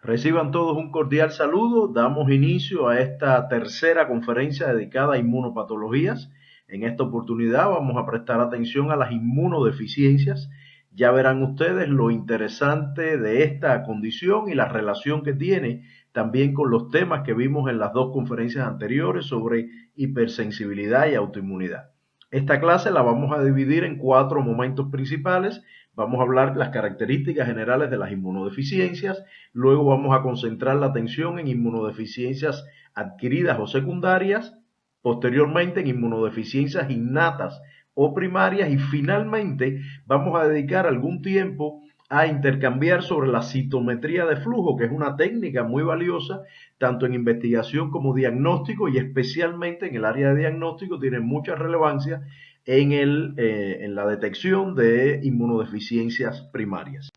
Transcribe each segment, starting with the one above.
Reciban todos un cordial saludo. Damos inicio a esta tercera conferencia dedicada a inmunopatologías. En esta oportunidad vamos a prestar atención a las inmunodeficiencias. Ya verán ustedes lo interesante de esta condición y la relación que tiene también con los temas que vimos en las dos conferencias anteriores sobre hipersensibilidad y autoinmunidad. Esta clase la vamos a dividir en cuatro momentos principales. Vamos a hablar de las características generales de las inmunodeficiencias. Luego vamos a concentrar la atención en inmunodeficiencias adquiridas o secundarias, posteriormente en inmunodeficiencias innatas o primarias y finalmente vamos a dedicar algún tiempo a intercambiar sobre la citometría de flujo, que es una técnica muy valiosa tanto en investigación como diagnóstico y especialmente en el área de diagnóstico tiene mucha relevancia en la detección de inmunodeficiencias primarias.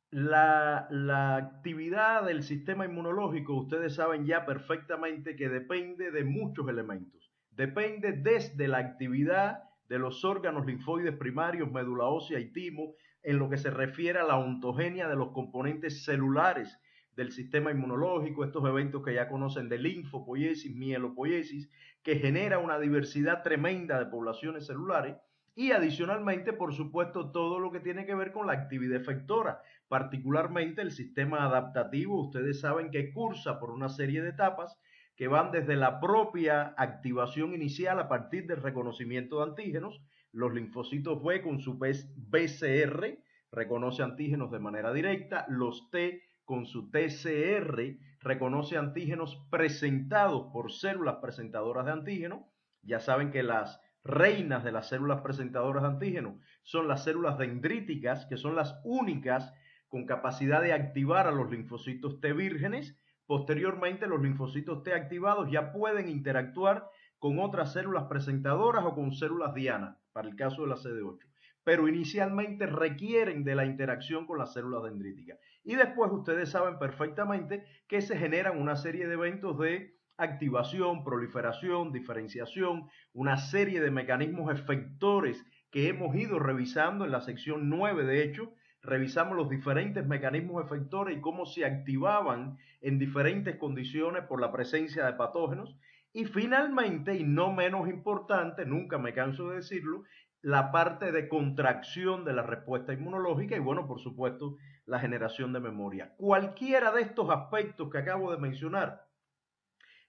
La actividad del sistema inmunológico, ustedes saben ya perfectamente que depende de muchos elementos. Depende desde la actividad de los órganos linfoides primarios, médula ósea y timo, en lo que se refiere a la ontogenia de los componentes celulares del sistema inmunológico, estos eventos que ya conocen de linfopoiesis, mielopoiesis, que genera una diversidad tremenda de poblaciones celulares y adicionalmente, por supuesto, todo lo que tiene que ver con la actividad efectora, particularmente el sistema adaptativo. Ustedes saben que cursa por una serie de etapas que van desde la propia activación inicial a partir del reconocimiento de antígenos. Los linfocitos B con su BCR reconoce antígenos de manera directa, los T con su TCR reconoce antígenos presentados por células presentadoras de antígenos. Ya saben que las reinas de las células presentadoras de antígenos son las células dendríticas, que son las únicas con capacidad de activar a los linfocitos T vírgenes. Posteriormente, los linfocitos T activados ya pueden interactuar con otras células presentadoras o con células diana, para el caso de la CD8. Pero inicialmente requieren de la interacción con las células dendríticas. Y después ustedes saben perfectamente que se generan una serie de eventos de activación, proliferación, diferenciación, una serie de mecanismos efectores que hemos ido revisando en la sección 9, de hecho, revisamos los diferentes mecanismos efectores y cómo se activaban en diferentes condiciones por la presencia de patógenos. Y finalmente, y no menos importante, nunca me canso de decirlo, la parte de contracción de la respuesta inmunológica y, bueno, por supuesto, la generación de memoria. Cualquiera de estos aspectos que acabo de mencionar,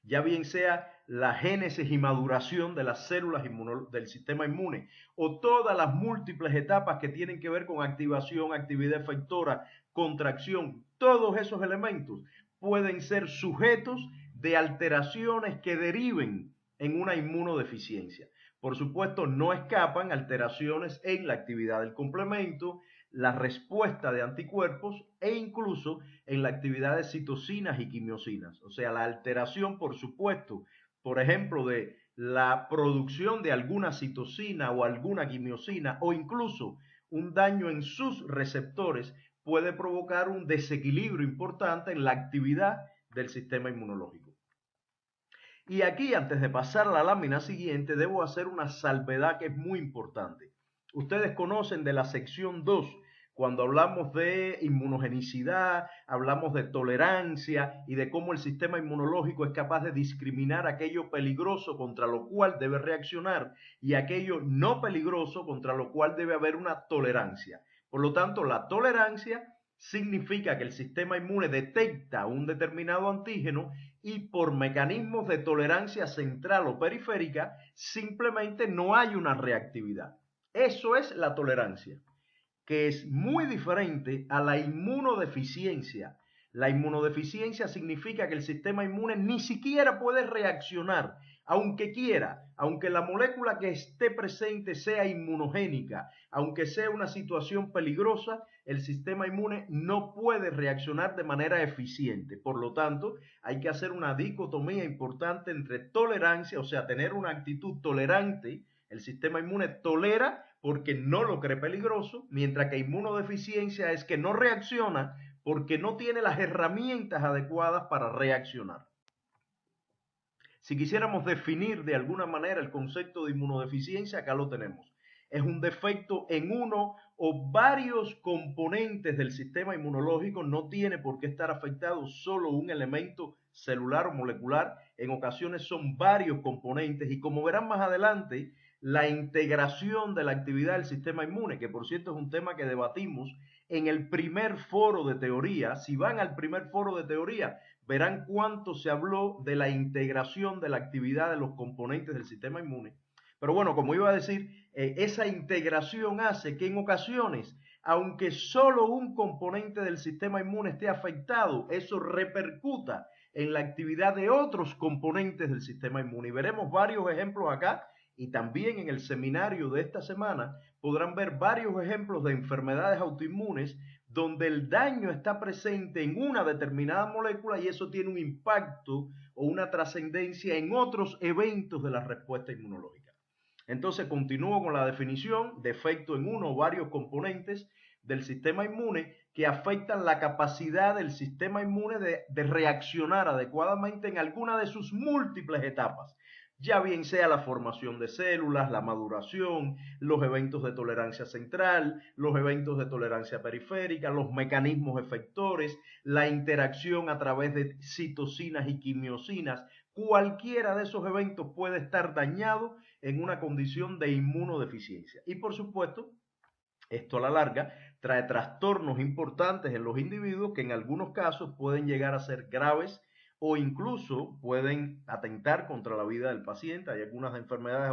ya bien sea la génesis y maduración de las células del sistema inmune o todas las múltiples etapas que tienen que ver con activación, actividad efectora, contracción, todos esos elementos pueden ser sujetos de alteraciones que deriven en una inmunodeficiencia. Por supuesto, no escapan alteraciones en la actividad del complemento, la respuesta de anticuerpos e incluso en la actividad de citocinas y quimiosinas. O sea, la alteración, por supuesto, por ejemplo, de la producción de alguna citocina o alguna quimiosina o incluso un daño en sus receptores puede provocar un desequilibrio importante en la actividad del sistema inmunológico. Y aquí, antes de pasar a la lámina siguiente, debo hacer una salvedad que es muy importante. Ustedes conocen de la sección 2, cuando hablamos de inmunogenicidad, hablamos de tolerancia y de cómo el sistema inmunológico es capaz de discriminar aquello peligroso contra lo cual debe reaccionar y aquello no peligroso contra lo cual debe haber una tolerancia. Por lo tanto, la tolerancia significa que el sistema inmune detecta un determinado antígeno y por mecanismos de tolerancia central o periférica simplemente no hay una reactividad. Eso es la tolerancia, que es muy diferente a la inmunodeficiencia. La inmunodeficiencia significa que el sistema inmune ni siquiera puede reaccionar, aunque quiera, aunque la molécula que esté presente sea inmunogénica, aunque sea una situación peligrosa, el sistema inmune no puede reaccionar de manera eficiente. Por lo tanto, hay que hacer una dicotomía importante entre tolerancia, o sea, tener una actitud tolerante. El sistema inmune tolera porque no lo cree peligroso, mientras que inmunodeficiencia es que no reacciona porque no tiene las herramientas adecuadas para reaccionar. Si quisiéramos definir de alguna manera el concepto de inmunodeficiencia, acá lo tenemos. Es un defecto en uno o varios componentes del sistema inmunológico. No tiene por qué estar afectado solo un elemento celular o molecular. En ocasiones son varios componentes y, como verán más adelante, la integración de la actividad del sistema inmune, que por cierto es un tema que debatimos en el primer foro de teoría. Si van al primer foro de teoría, verán cuánto se habló de la integración de la actividad de los componentes del sistema inmune. Pero bueno, como iba a decir, esa integración hace que en ocasiones, aunque solo un componente del sistema inmune esté afectado, eso repercuta en la actividad de otros componentes del sistema inmune. Y veremos varios ejemplos acá, y también en el seminario de esta semana podrán ver varios ejemplos de enfermedades autoinmunes donde el daño está presente en una determinada molécula y eso tiene un impacto o una trascendencia en otros eventos de la respuesta inmunológica. Entonces continúo con la definición: defecto en uno o varios componentes del sistema inmune que afectan la capacidad del sistema inmune de reaccionar adecuadamente en alguna de sus múltiples etapas, ya bien sea la formación de células, la maduración, los eventos de tolerancia central, los eventos de tolerancia periférica, los mecanismos efectores, la interacción a través de citocinas y quimiosinas. Cualquiera de esos eventos puede estar dañado en una condición de inmunodeficiencia. Y por supuesto, esto a la larga trae trastornos importantes en los individuos que en algunos casos pueden llegar a ser graves o incluso pueden atentar contra la vida del paciente. Hay algunas enfermedades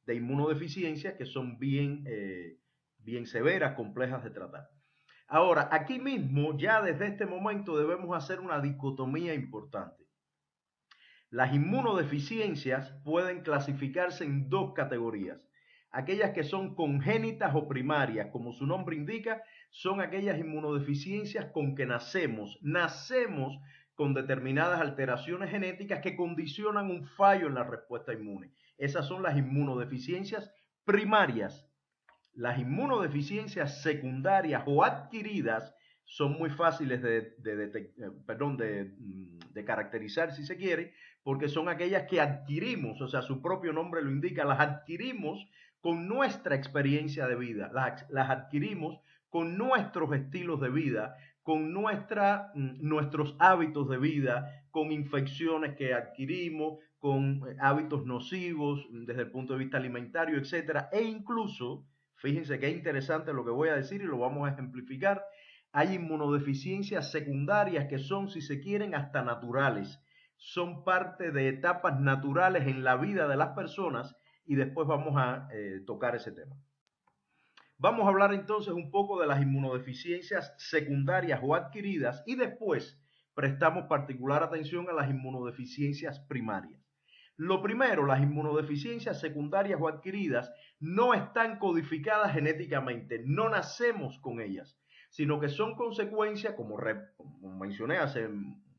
de inmunodeficiencia que son bien severas, complejas de tratar. Ahora, aquí mismo, ya desde este momento debemos hacer una dicotomía importante. Las inmunodeficiencias pueden clasificarse en dos categorías: aquellas que son congénitas o primarias. Como su nombre indica, son aquellas inmunodeficiencias con que nacemos con determinadas alteraciones genéticas que condicionan un fallo en la respuesta inmune. Esas son las inmunodeficiencias primarias. Las inmunodeficiencias secundarias o adquiridas son muy fáciles de caracterizar, si se quiere, porque son aquellas que adquirimos, o sea, su propio nombre lo indica, las adquirimos con nuestra experiencia de vida, las adquirimos con nuestros estilos de vida, con nuestros hábitos de vida, con infecciones que adquirimos, con hábitos nocivos desde el punto de vista alimentario, etcétera, e incluso, fíjense qué interesante lo que voy a decir y lo vamos a ejemplificar, hay inmunodeficiencias secundarias que son, si se quieren, hasta naturales. Son parte de etapas naturales en la vida de las personas y después vamos a tocar ese tema. Vamos a hablar entonces un poco de las inmunodeficiencias secundarias o adquiridas y después prestamos particular atención a las inmunodeficiencias primarias. Lo primero, las inmunodeficiencias secundarias o adquiridas no están codificadas genéticamente, no nacemos con ellas, sino que son consecuencia, como mencioné hace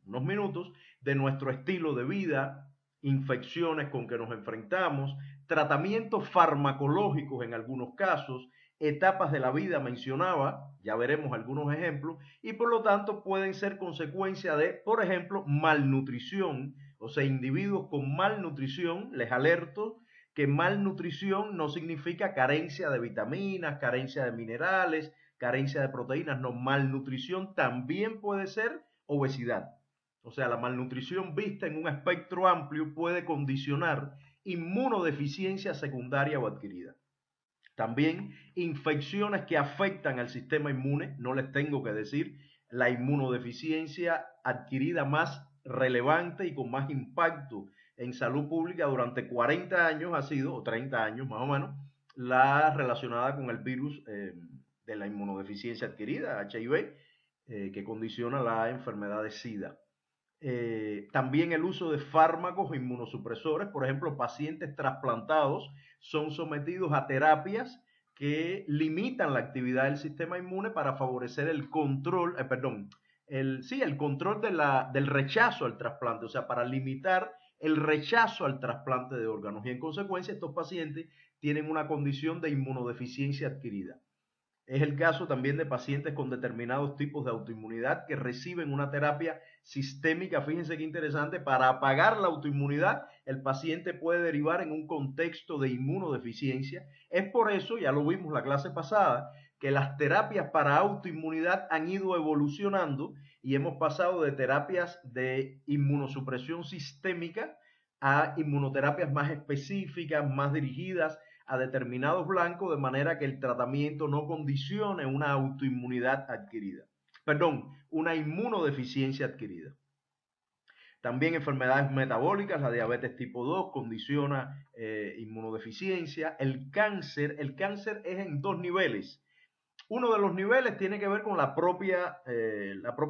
unos minutos, de nuestro estilo de vida, infecciones con que nos enfrentamos, tratamientos farmacológicos en algunos casos, etapas de la vida mencionaba, ya veremos algunos ejemplos, y por lo tanto pueden ser consecuencia de, por ejemplo, malnutrición. O sea, individuos con malnutrición, les alerto que malnutrición no significa carencia de vitaminas, carencia de minerales, carencia de proteínas, no, malnutrición también puede ser obesidad. O sea, la malnutrición vista en un espectro amplio puede condicionar inmunodeficiencia secundaria o adquirida. También infecciones que afectan al sistema inmune, no les tengo que decir, la inmunodeficiencia adquirida más relevante y con más impacto en salud pública durante 40 años ha sido, o 30 años más o menos, la relacionada con el virus de la inmunodeficiencia adquirida, HIV, que condiciona la enfermedad de SIDA. También el uso de fármacos inmunosupresores, por ejemplo, pacientes trasplantados son sometidos a terapias que limitan la actividad del sistema inmune para favorecer el control, el control del rechazo al trasplante, o sea, para limitar el rechazo al trasplante de órganos. Y en consecuencia, estos pacientes tienen una condición de inmunodeficiencia adquirida. Es el caso también de pacientes con determinados tipos de autoinmunidad que reciben una terapia sistémica. Fíjense qué interesante, para apagar la autoinmunidad, el paciente puede derivar en un contexto de inmunodeficiencia. Es por eso, ya lo vimos la clase pasada, que las terapias para autoinmunidad han ido evolucionando y hemos pasado de terapias de inmunosupresión sistémica a inmunoterapias más específicas, más dirigidas a determinados blancos, de manera que el tratamiento no condicione una autoinmunidad adquirida. Perdón, una inmunodeficiencia adquirida. También enfermedades metabólicas, la diabetes tipo 2 condiciona inmunodeficiencia. El cáncer es en dos niveles. Uno de los niveles tiene que ver con la propia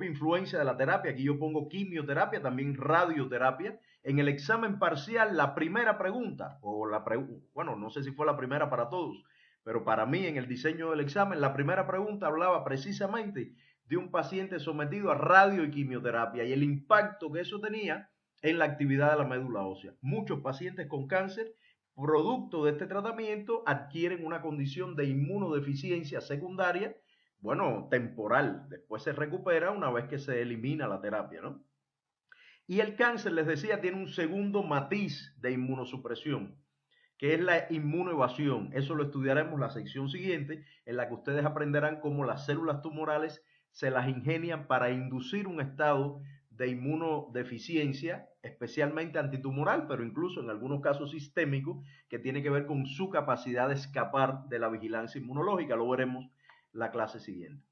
influencia de la terapia. Aquí yo pongo quimioterapia, también radioterapia. En el examen parcial, la primera pregunta, bueno, no sé si fue la primera para todos, pero para mí en el diseño del examen, la primera pregunta hablaba precisamente de un paciente sometido a radio y quimioterapia y el impacto que eso tenía en la actividad de la médula ósea. Muchos pacientes con cáncer producto de este tratamiento adquieren una condición de inmunodeficiencia secundaria, bueno, temporal. Después se recupera una vez que se elimina la terapia, ¿no? Y el cáncer, les decía, tiene un segundo matiz de inmunosupresión, que es la inmunoevasión. Eso lo estudiaremos en la sección siguiente, en la que ustedes aprenderán cómo las células tumorales se las ingenian para inducir un estado de inmunodeficiencia, especialmente antitumoral, pero incluso en algunos casos sistémico, que tiene que ver con su capacidad de escapar de la vigilancia inmunológica. Lo veremos la clase siguiente.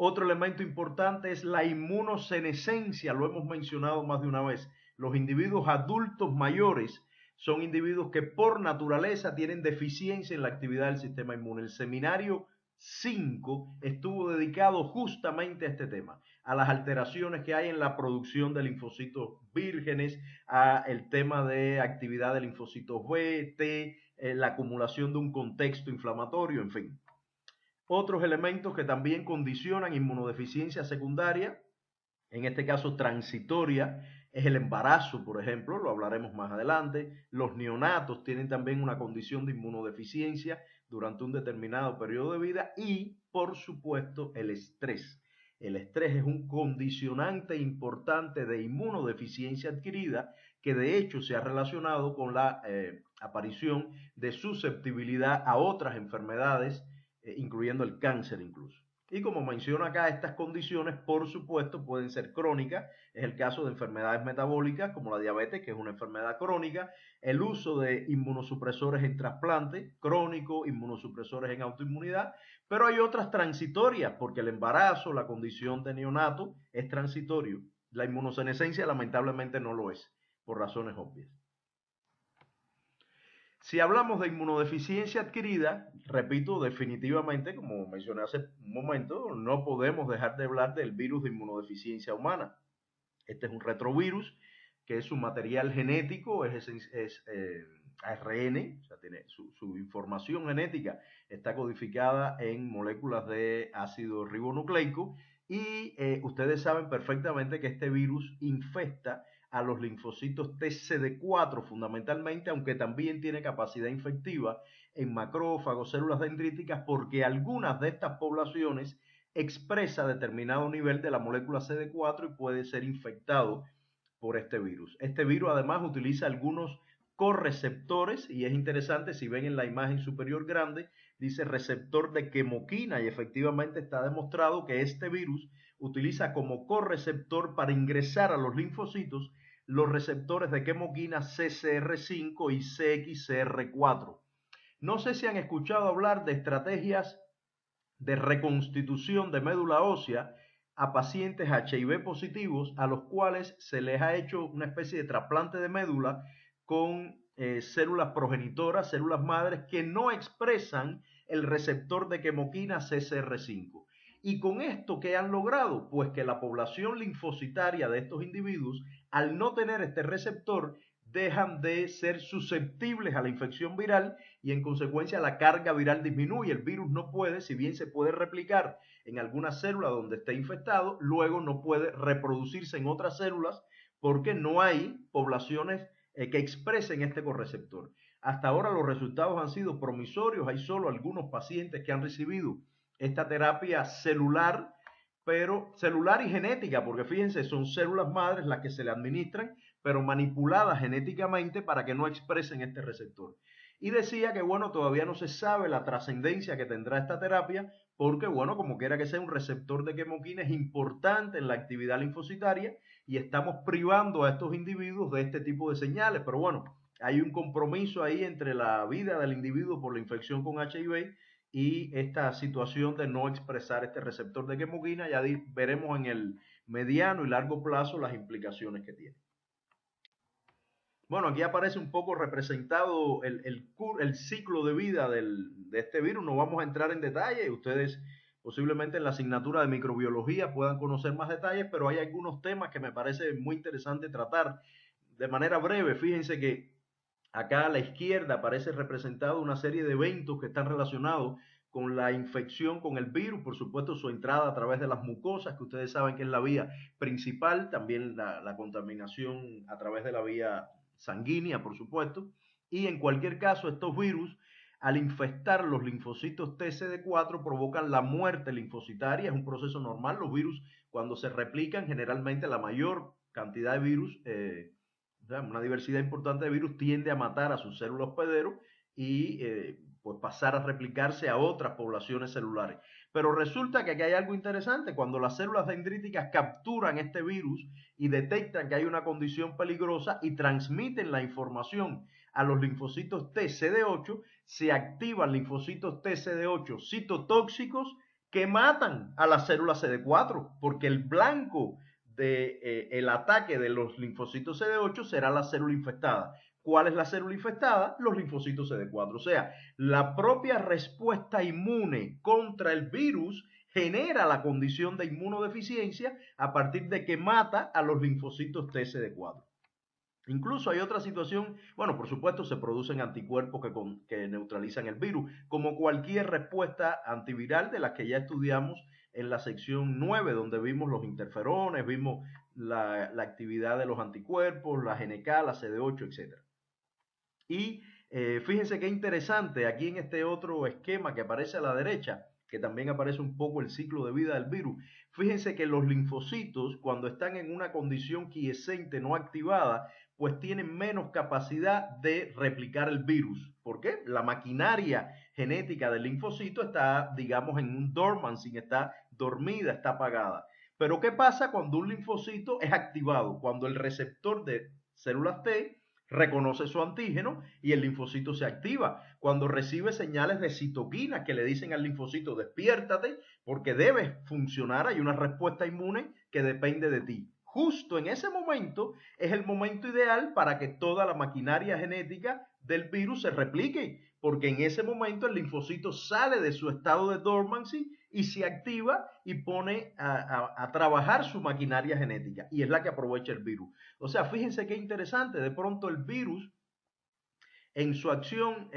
Otro elemento importante es la inmunosenescencia, lo hemos mencionado más de una vez. Los individuos adultos mayores son individuos que por naturaleza tienen deficiencia en la actividad del sistema inmune. El seminario 5 estuvo dedicado justamente a este tema, a las alteraciones que hay en la producción de linfocitos vírgenes, a el tema de actividad de linfocitos B, T, la acumulación de un contexto inflamatorio, en fin. Otros elementos que también condicionan inmunodeficiencia secundaria, en este caso transitoria, es el embarazo, por ejemplo, lo hablaremos más adelante. Los neonatos tienen también una condición de inmunodeficiencia durante un determinado periodo de vida y, por supuesto, el estrés. El estrés es un condicionante importante de inmunodeficiencia adquirida que de hecho se ha relacionado con la aparición de susceptibilidad a otras enfermedades, incluyendo el cáncer incluso. Y como menciono acá, estas condiciones, por supuesto, pueden ser crónicas. Es el caso de enfermedades metabólicas como la diabetes, que es una enfermedad crónica. El uso de inmunosupresores en trasplante crónico, inmunosupresores en autoinmunidad. Pero hay otras transitorias, porque el embarazo, la condición de neonato, es transitorio. La inmunosenescencia lamentablemente no lo es, por razones obvias. Si hablamos de inmunodeficiencia adquirida, repito, definitivamente, como mencioné hace un momento, no podemos dejar de hablar del virus de inmunodeficiencia humana. Este es un retrovirus que es su material genético, ARN, o sea, tiene su información genética está codificada en moléculas de ácido ribonucleico y ustedes saben perfectamente que este virus infecta a los linfocitos TCD4 fundamentalmente, aunque también tiene capacidad infectiva en macrófagos, células dendríticas, porque algunas de estas poblaciones expresa determinado nivel de la molécula CD4 y puede ser infectado por este virus. Este virus además utiliza algunos correceptores y es interesante, si ven en la imagen superior grande, dice receptor de quemoquina y efectivamente está demostrado que este virus utiliza como correceptor para ingresar a los linfocitos los receptores de quemoquina CCR5 y CXCR4. No sé si han escuchado hablar de estrategias de reconstitución de médula ósea a pacientes HIV positivos a los cuales se les ha hecho una especie de trasplante de médula con células progenitoras, células madres que no expresan el receptor de quemoquina CCR5. ¿Y con esto qué han logrado? Pues que la población linfocitaria de estos individuos, al no tener este receptor, dejan de ser susceptibles a la infección viral y en consecuencia la carga viral disminuye. El virus no puede, si bien se puede replicar en alguna célula donde esté infectado, luego no puede reproducirse en otras células porque no hay poblaciones que expresen este correceptor. Hasta ahora los resultados han sido promisorios, hay solo algunos pacientes que han recibido esta terapia celular, pero celular y genética, porque fíjense, son células madres las que se le administran, pero manipuladas genéticamente para que no expresen este receptor. Y decía que, bueno, todavía no se sabe la trascendencia que tendrá esta terapia, porque, bueno, como quiera que sea, un receptor de quemoquina es importante en la actividad linfocitaria y estamos privando a estos individuos de este tipo de señales. Pero bueno, hay un compromiso ahí entre la vida del individuo por la infección con HIV y esta situación de no expresar este receptor de quemoquina. Ya veremos en el mediano y largo plazo las implicaciones que tiene. Bueno, aquí aparece un poco representado el ciclo de vida de este virus. No vamos a entrar en detalle. Ustedes posiblemente en la asignatura de microbiología puedan conocer más detalles, pero hay algunos temas que me parece muy interesante tratar de manera breve. Fíjense que acá a la izquierda aparece representado una serie de eventos que están relacionados con la infección con el virus, por supuesto su entrada a través de las mucosas, que ustedes saben que es la vía principal, también la contaminación a través de la vía sanguínea, por supuesto, y en cualquier caso estos virus, al infectar los linfocitos TCD4, provocan la muerte linfocitaria, es un proceso normal, los virus cuando se replican, generalmente la mayor cantidad de virus, una diversidad importante de virus tiende a matar a sus células hospederos y pues pasar a replicarse a otras poblaciones celulares. Pero resulta que aquí hay algo interesante, cuando las células dendríticas capturan este virus y detectan que hay una condición peligrosa y transmiten la información a los linfocitos TCD8, se activan linfocitos TCD8 citotóxicos que matan a las células CD4, porque el blanco del ataque de los linfocitos CD8 será la célula infectada. ¿Cuál es la célula infectada? Los linfocitos CD4. O sea, la propia respuesta inmune contra el virus genera la condición de inmunodeficiencia a partir de que mata a los linfocitos TCD4. Incluso hay otra situación, bueno, por supuesto se producen anticuerpos que neutralizan el virus, como cualquier respuesta antiviral de las que ya estudiamos en la sección 9, donde vimos los interferones, vimos la actividad de los anticuerpos, la GNK, la CD8, etc. Y fíjense qué interesante, aquí en este otro esquema que aparece a la derecha, que también aparece un poco el ciclo de vida del virus, fíjense que los linfocitos, cuando están en una condición quiescente no activada, pues tienen menos capacidad de replicar el virus. ¿Por qué? La maquinaria genética del linfocito está, digamos, en un dormancy, está dormida, está apagada. Pero ¿qué pasa cuando un linfocito es activado? Cuando el receptor de células T reconoce su antígeno y el linfocito se activa. Cuando recibe señales de citoquina que le dicen al linfocito, despiértate porque debes funcionar, hay una respuesta inmune que depende de ti. Justo en ese momento es el momento ideal para que toda la maquinaria genética del virus se replique, porque en ese momento el linfocito sale de su estado de dormancy y se activa y pone a trabajar su maquinaria genética, y es la que aprovecha el virus. O sea, fíjense qué interesante, de pronto el virus en su acción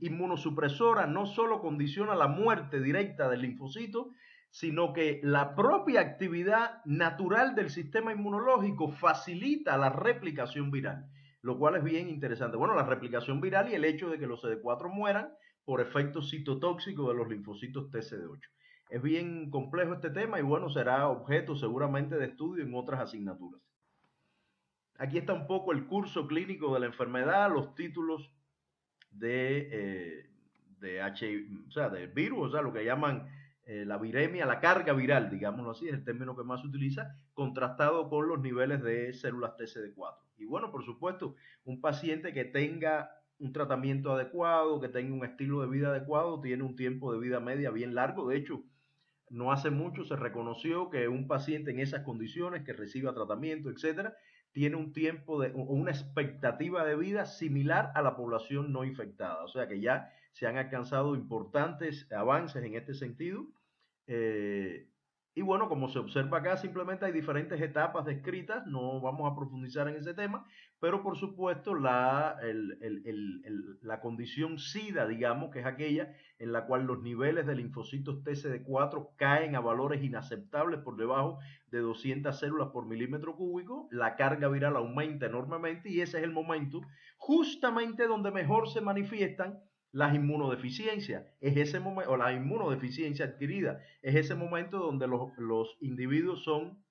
inmunosupresora no solo condiciona la muerte directa del linfocito, sino que la propia actividad natural del sistema inmunológico facilita la replicación viral, lo cual es bien interesante. Bueno, la replicación viral y el hecho de que los CD4 mueran por efectos citotóxicos de los linfocitos TCD8. Es bien complejo este tema y bueno, será objeto seguramente de estudio en otras asignaturas. Aquí está un poco el curso clínico de la enfermedad, los títulos de HIV, o sea, del virus, o sea, lo que llaman la viremia, la carga viral, digámoslo así, es el término que más se utiliza, contrastado con los niveles de células TCD4. Y bueno, por supuesto, un paciente que tenga un tratamiento adecuado, que tenga un estilo de vida adecuado, tiene un tiempo de vida media bien largo. De hecho, no hace mucho se reconoció que un paciente en esas condiciones, que reciba tratamiento, etcétera, tiene un tiempo o una expectativa de vida similar a la población no infectada. O sea que ya se han alcanzado importantes avances en este sentido. Eh, y bueno, como se observa acá, simplemente hay diferentes etapas descritas, no vamos a profundizar en ese tema, pero por supuesto la condición SIDA, digamos, que es aquella en la cual los niveles de linfocitos TCD4 caen a valores inaceptables por debajo de 200 células por milímetro cúbico, la carga viral aumenta enormemente y ese es el momento justamente donde mejor se manifiestan las inmunodeficiencias, es ese momento, o la inmunodeficiencia adquirida, es ese momento donde los individuos son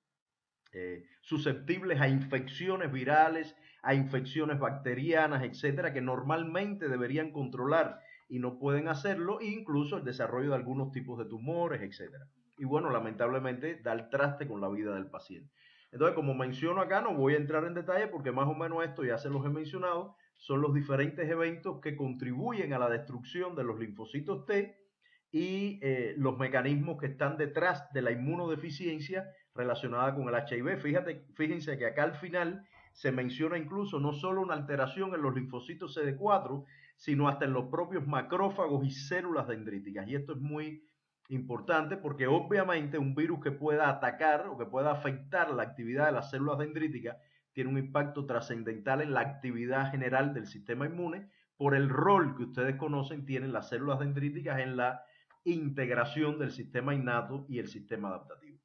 susceptibles a infecciones virales, a infecciones bacterianas, etcétera, que normalmente deberían controlar y no pueden hacerlo, e incluso el desarrollo de algunos tipos de tumores, etcétera. Y bueno, lamentablemente da el traste con la vida del paciente. Entonces, como menciono acá, no voy a entrar en detalle porque más o menos esto ya se los he mencionado, son los diferentes eventos que contribuyen a la destrucción de los linfocitos T y los mecanismos que están detrás de la inmunodeficiencia relacionada con el HIV. Fíjense que acá al final se menciona incluso no solo una alteración en los linfocitos CD4, sino hasta en los propios macrófagos y células dendríticas. Y esto es muy importante porque obviamente un virus que pueda atacar o que pueda afectar la actividad de las células dendríticas tiene un impacto trascendental en la actividad general del sistema inmune por el rol que ustedes conocen tienen las células dendríticas en la integración del sistema innato y el sistema adaptativo.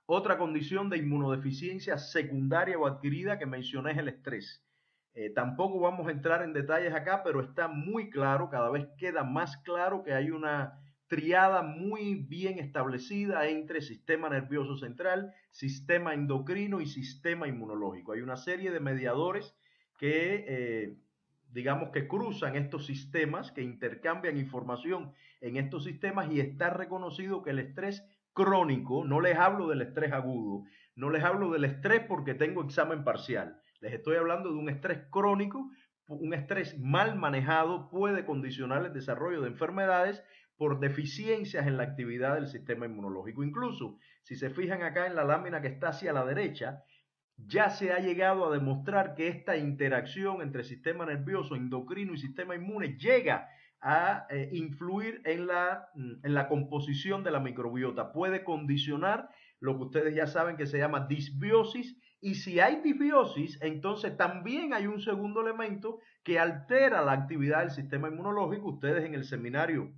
Otra condición de inmunodeficiencia secundaria o adquirida que mencioné es el estrés. Tampoco vamos a entrar en detalles acá, pero está muy claro, cada vez queda más claro que hay una triada muy bien establecida entre sistema nervioso central, sistema endocrino y sistema inmunológico. Hay una serie de mediadores que, digamos, que cruzan estos sistemas, que intercambian información en estos sistemas y está reconocido que el estrés crónico, no les hablo del estrés agudo, no les hablo del estrés porque tengo examen parcial, les estoy hablando de un estrés crónico, un estrés mal manejado puede condicionar el desarrollo de enfermedades por deficiencias en la actividad del sistema inmunológico. Incluso, si se fijan acá en la lámina que está hacia la derecha, ya se ha llegado a demostrar que esta interacción entre sistema nervioso, endocrino y sistema inmune llega a influir en la composición de la microbiota. Puede condicionar lo que ustedes ya saben que se llama disbiosis. Y si hay disbiosis, entonces también hay un segundo elemento que altera la actividad del sistema inmunológico. Ustedes en el seminario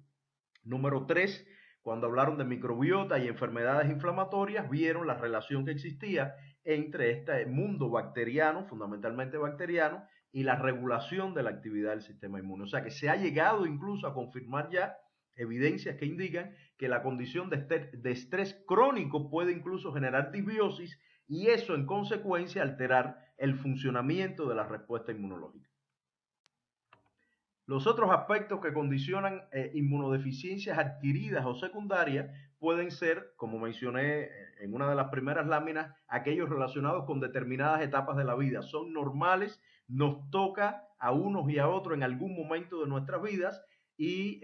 número 3, cuando hablaron de microbiota y enfermedades inflamatorias, vieron la relación que existía entre este mundo bacteriano, fundamentalmente bacteriano, y la regulación de la actividad del sistema inmune. O sea que se ha llegado incluso a confirmar ya evidencias que indican que la condición de estrés crónico puede incluso generar disbiosis y eso en consecuencia alterar el funcionamiento de la respuesta inmunológica. Los otros aspectos que condicionan inmunodeficiencias adquiridas o secundarias pueden ser, como mencioné en una de las primeras láminas, aquellos relacionados con determinadas etapas de la vida. Son normales, nos toca a unos y a otros en algún momento de nuestras vidas y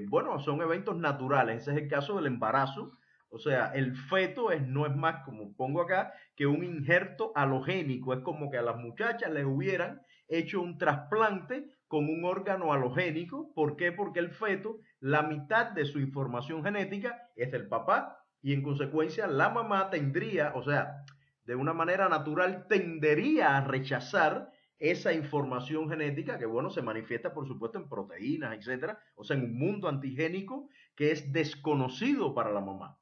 bueno, son eventos naturales. Ese es el caso del embarazo. O sea, el feto no es más, como pongo acá, que un injerto halogénico. Es como que a las muchachas les hubieran hecho un trasplante con un órgano halogénico. ¿Por qué? Porque el feto, la mitad de su información genética es del papá y en consecuencia la mamá tendría, o sea, de una manera natural tendería a rechazar esa información genética que, bueno, se manifiesta por supuesto en proteínas, etcétera, o sea, en un mundo antigénico que es desconocido para la mamá.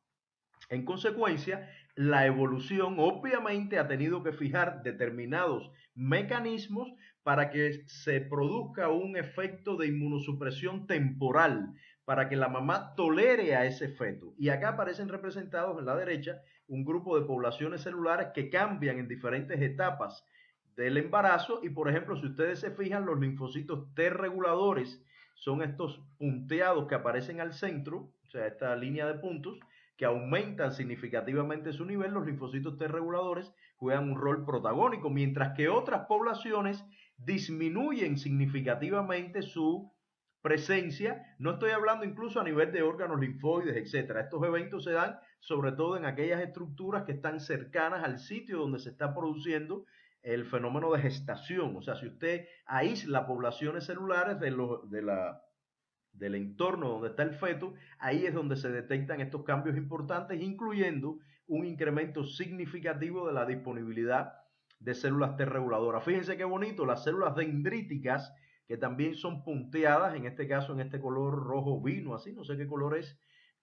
En consecuencia, la evolución obviamente ha tenido que fijar determinados mecanismos para que se produzca un efecto de inmunosupresión temporal, para que la mamá tolere a ese feto. Y acá aparecen representados en la derecha un grupo de poblaciones celulares que cambian en diferentes etapas del embarazo y, por ejemplo, si ustedes se fijan, los linfocitos T reguladores son estos punteados que aparecen al centro, o sea, esta línea de puntos, que aumentan significativamente su nivel. Los linfocitos T reguladores juegan un rol protagónico, mientras que otras poblaciones disminuyen significativamente su presencia. No estoy hablando incluso a nivel de órganos linfoides, etcétera. Estos eventos se dan sobre todo en aquellas estructuras que están cercanas al sitio donde se está produciendo el fenómeno de gestación. O sea, si usted aísla poblaciones celulares del entorno donde está el feto, ahí es donde se detectan estos cambios importantes, incluyendo un incremento significativo de la disponibilidad de células T reguladoras. Fíjense qué bonito, las células dendríticas, que también son punteadas, en este caso en este color rojo vino, así, no sé qué color es,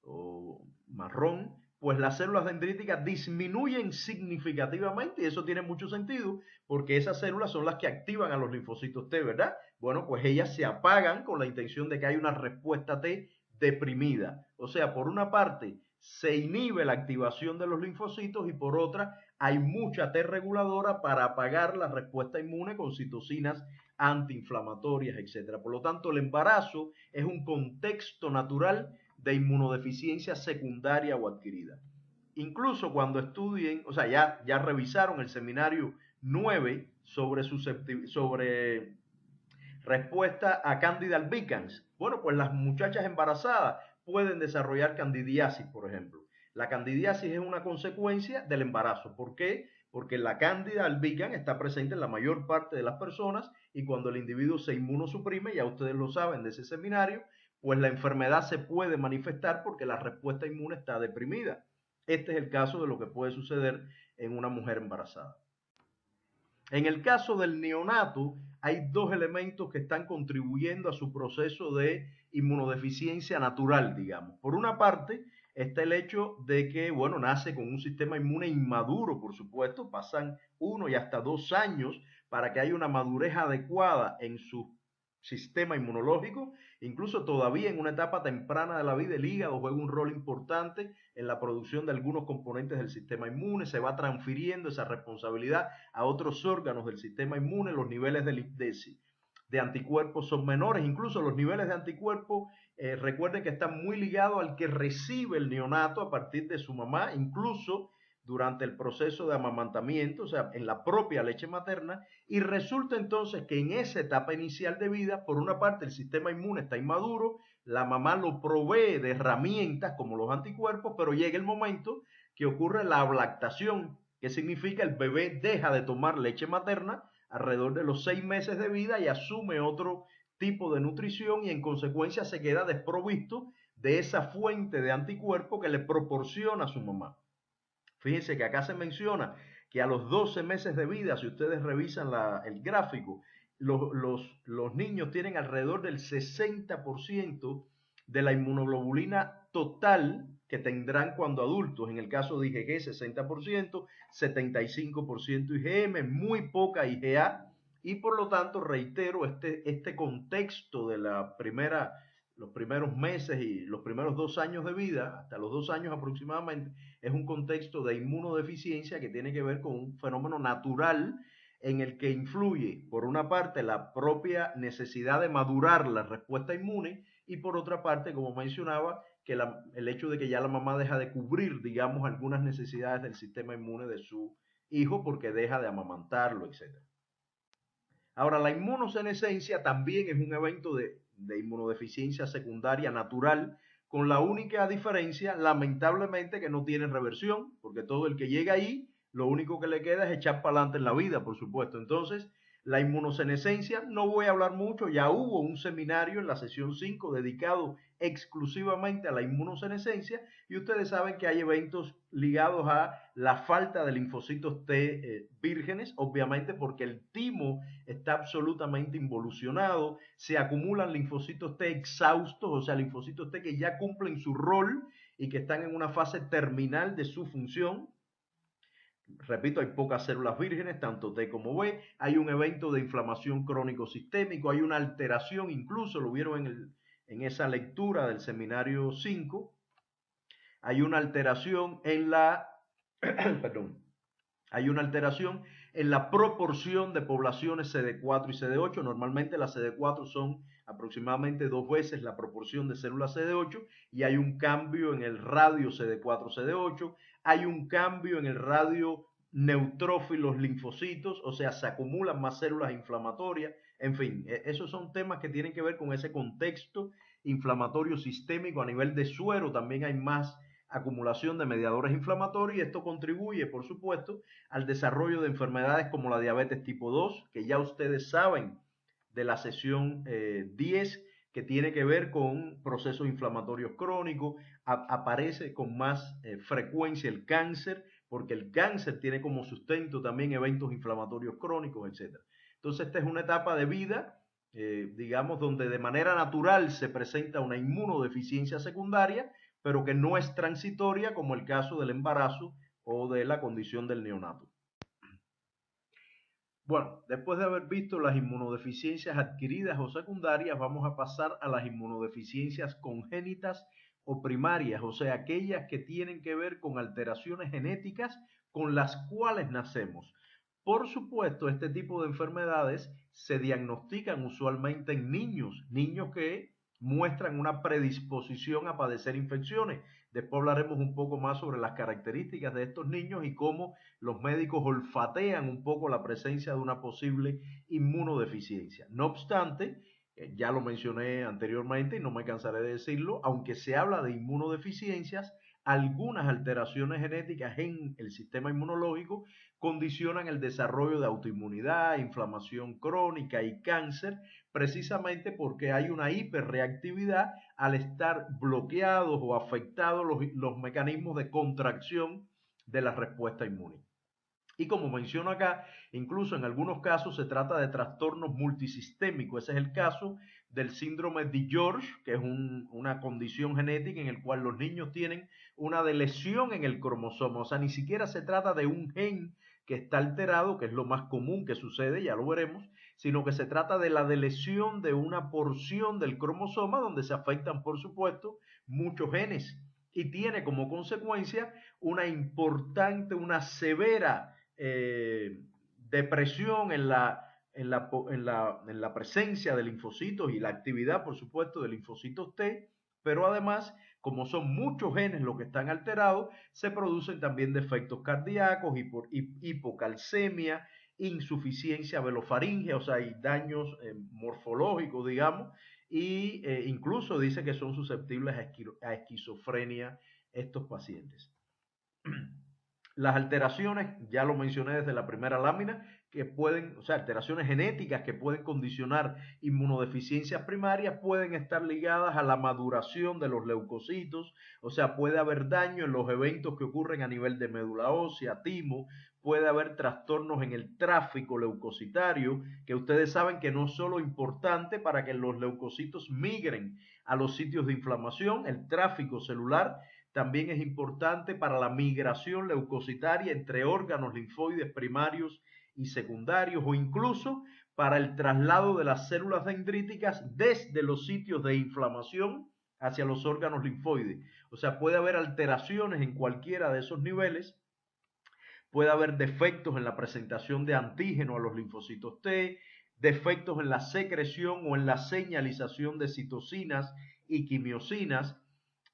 o marrón, pues las células dendríticas disminuyen significativamente y eso tiene mucho sentido porque esas células son las que activan a los linfocitos T, ¿verdad? Bueno, pues ellas se apagan con la intención de que haya una respuesta T deprimida. O sea, por una parte se inhibe la activación de los linfocitos y por otra hay mucha T reguladora para apagar la respuesta inmune con citocinas antiinflamatorias, etcétera. Por lo tanto, el embarazo es un contexto natural de inmunodeficiencia secundaria o adquirida. Incluso cuando estudien, o sea, ya revisaron el seminario 9 sobre respuesta a Candida albicans. Bueno, pues las muchachas embarazadas pueden desarrollar candidiasis, por ejemplo. La candidiasis es una consecuencia del embarazo. ¿Por qué? Porque la Candida albicans está presente en la mayor parte de las personas y cuando el individuo se inmunosuprime, ya ustedes lo saben de ese seminario, pues la enfermedad se puede manifestar porque la respuesta inmune está deprimida. Este es el caso de lo que puede suceder en una mujer embarazada. En el caso del neonato, hay dos elementos que están contribuyendo a su proceso de inmunodeficiencia natural, digamos. Por una parte, está el hecho de que, bueno, nace con un sistema inmune inmaduro, por supuesto, pasan 1 y hasta 2 años para que haya una madurez adecuada en su sistema inmunológico. Incluso todavía en una etapa temprana de la vida el hígado juega un rol importante en la producción de algunos componentes del sistema inmune, se va transfiriendo esa responsabilidad a otros órganos del sistema inmune, los niveles de anticuerpos son menores, incluso los niveles de anticuerpos, recuerden que están muy ligados al que recibe el neonato a partir de su mamá, incluso durante el proceso de amamantamiento, o sea, en la propia leche materna, y resulta entonces que en esa etapa inicial de vida, por una parte el sistema inmune está inmaduro, la mamá lo provee de herramientas como los anticuerpos, pero llega el momento que ocurre la ablactación, que significa el bebé deja de tomar leche materna alrededor de los 6 meses de vida y asume otro tipo de nutrición y en consecuencia se queda desprovisto de esa fuente de anticuerpo que le proporciona a su mamá. Fíjense que acá se menciona que a los 12 meses de vida, si ustedes revisan el gráfico, los niños tienen alrededor del 60% de la inmunoglobulina total que tendrán cuando adultos. En el caso de IgG, 60%, 75% IgM, muy poca IgA. Y por lo tanto, reitero, este contexto de los primeros meses y los primeros 2 años de vida, hasta los 2 años aproximadamente, es un contexto de inmunodeficiencia que tiene que ver con un fenómeno natural en el que influye, por una parte, la propia necesidad de madurar la respuesta inmune y por otra parte, como mencionaba, que el hecho de que ya la mamá deja de cubrir, digamos, algunas necesidades del sistema inmune de su hijo porque deja de amamantarlo, etc. Ahora, la inmunosenescencia también es un evento de inmunodeficiencia secundaria natural, con la única diferencia, lamentablemente, que no tiene reversión, porque todo el que llega ahí, lo único que le queda es echar para adelante en la vida, por supuesto. Entonces, la inmunosenescencia, no voy a hablar mucho, ya hubo un seminario en la sesión 5 dedicado exclusivamente a la inmunosenescencia y ustedes saben que hay eventos ligados a la falta de linfocitos T vírgenes, obviamente porque el timo está absolutamente involucionado, se acumulan linfocitos T exhaustos, o sea, linfocitos T que ya cumplen su rol y que están en una fase terminal de su función. Repito, hay pocas células vírgenes, tanto T como B, hay un evento de inflamación crónico sistémico, hay una alteración, incluso lo vieron en esa lectura del seminario 5, hay una alteración en la, perdón, hay una alteración en la proporción de poblaciones CD4 y CD8. Normalmente las CD4 son aproximadamente 2 veces la proporción de células CD8 y hay un cambio en el radio CD4-CD8, hay un cambio en el radio neutrófilos linfocitos, o sea, se acumulan más células inflamatorias. En fin, esos son temas que tienen que ver con ese contexto inflamatorio sistémico. A nivel de suero también hay más acumulación de mediadores inflamatorios y esto contribuye, por supuesto, al desarrollo de enfermedades como la diabetes tipo 2, que ya ustedes saben de la sesión 10, que tiene que ver con procesos inflamatorios crónicos, aparece con más frecuencia el cáncer, porque el cáncer tiene como sustento también eventos inflamatorios crónicos, etc. Entonces esta es una etapa de vida, digamos, donde de manera natural se presenta una inmunodeficiencia secundaria, pero que no es transitoria como el caso del embarazo o de la condición del neonato. Bueno, después de haber visto las inmunodeficiencias adquiridas o secundarias, vamos a pasar a las inmunodeficiencias congénitas o primarias, o sea, aquellas que tienen que ver con alteraciones genéticas con las cuales nacemos. Por supuesto, este tipo de enfermedades se diagnostican usualmente en niños que muestran una predisposición a padecer infecciones. Después hablaremos un poco más sobre las características de estos niños y cómo los médicos olfatean un poco la presencia de una posible inmunodeficiencia. No obstante, ya lo mencioné anteriormente y no me cansaré de decirlo, aunque se habla de inmunodeficiencias, algunas alteraciones genéticas en el sistema inmunológico condicionan el desarrollo de autoinmunidad, inflamación crónica y cáncer, precisamente porque hay una hiperreactividad al estar bloqueados o afectados los mecanismos de contracción de la respuesta inmune. Y como menciono acá, incluso en algunos casos se trata de trastornos multisistémicos. Ese es el caso del síndrome de George, que es una condición genética en el cual los niños tienen una lesión en el cromosoma. O sea, ni siquiera se trata de un gen que está alterado, que es lo más común que sucede, ya lo veremos, sino que se trata de la lesión de una porción del cromosoma donde se afectan, por supuesto, muchos genes. Y tiene como consecuencia una importante, una severa depresión en la presencia de linfocitos y la actividad, por supuesto, de linfocitos T, pero además, como son muchos genes los que están alterados, se producen también defectos cardíacos, hipocalcemia, insuficiencia velofaringea, o sea, hay daños morfológicos, digamos, y incluso dice que son susceptibles a esquizofrenia estos pacientes. Las alteraciones, ya lo mencioné desde la primera lámina, que pueden, o sea, alteraciones genéticas que pueden condicionar inmunodeficiencias primarias, pueden estar ligadas a la maduración de los leucocitos, o sea, puede haber daño en los eventos que ocurren a nivel de médula ósea, timo, puede haber trastornos en el tráfico leucocitario, que ustedes saben que no es solo importante para que los leucocitos migren a los sitios de inflamación, el tráfico celular, también es importante para la migración leucocitaria entre órganos linfoides primarios y secundarios o incluso para el traslado de las células dendríticas desde los sitios de inflamación hacia los órganos linfoides. O sea, puede haber alteraciones en cualquiera de esos niveles, puede haber defectos en la presentación de antígeno a los linfocitos T, defectos en la secreción o en la señalización de citocinas y quimiosinas,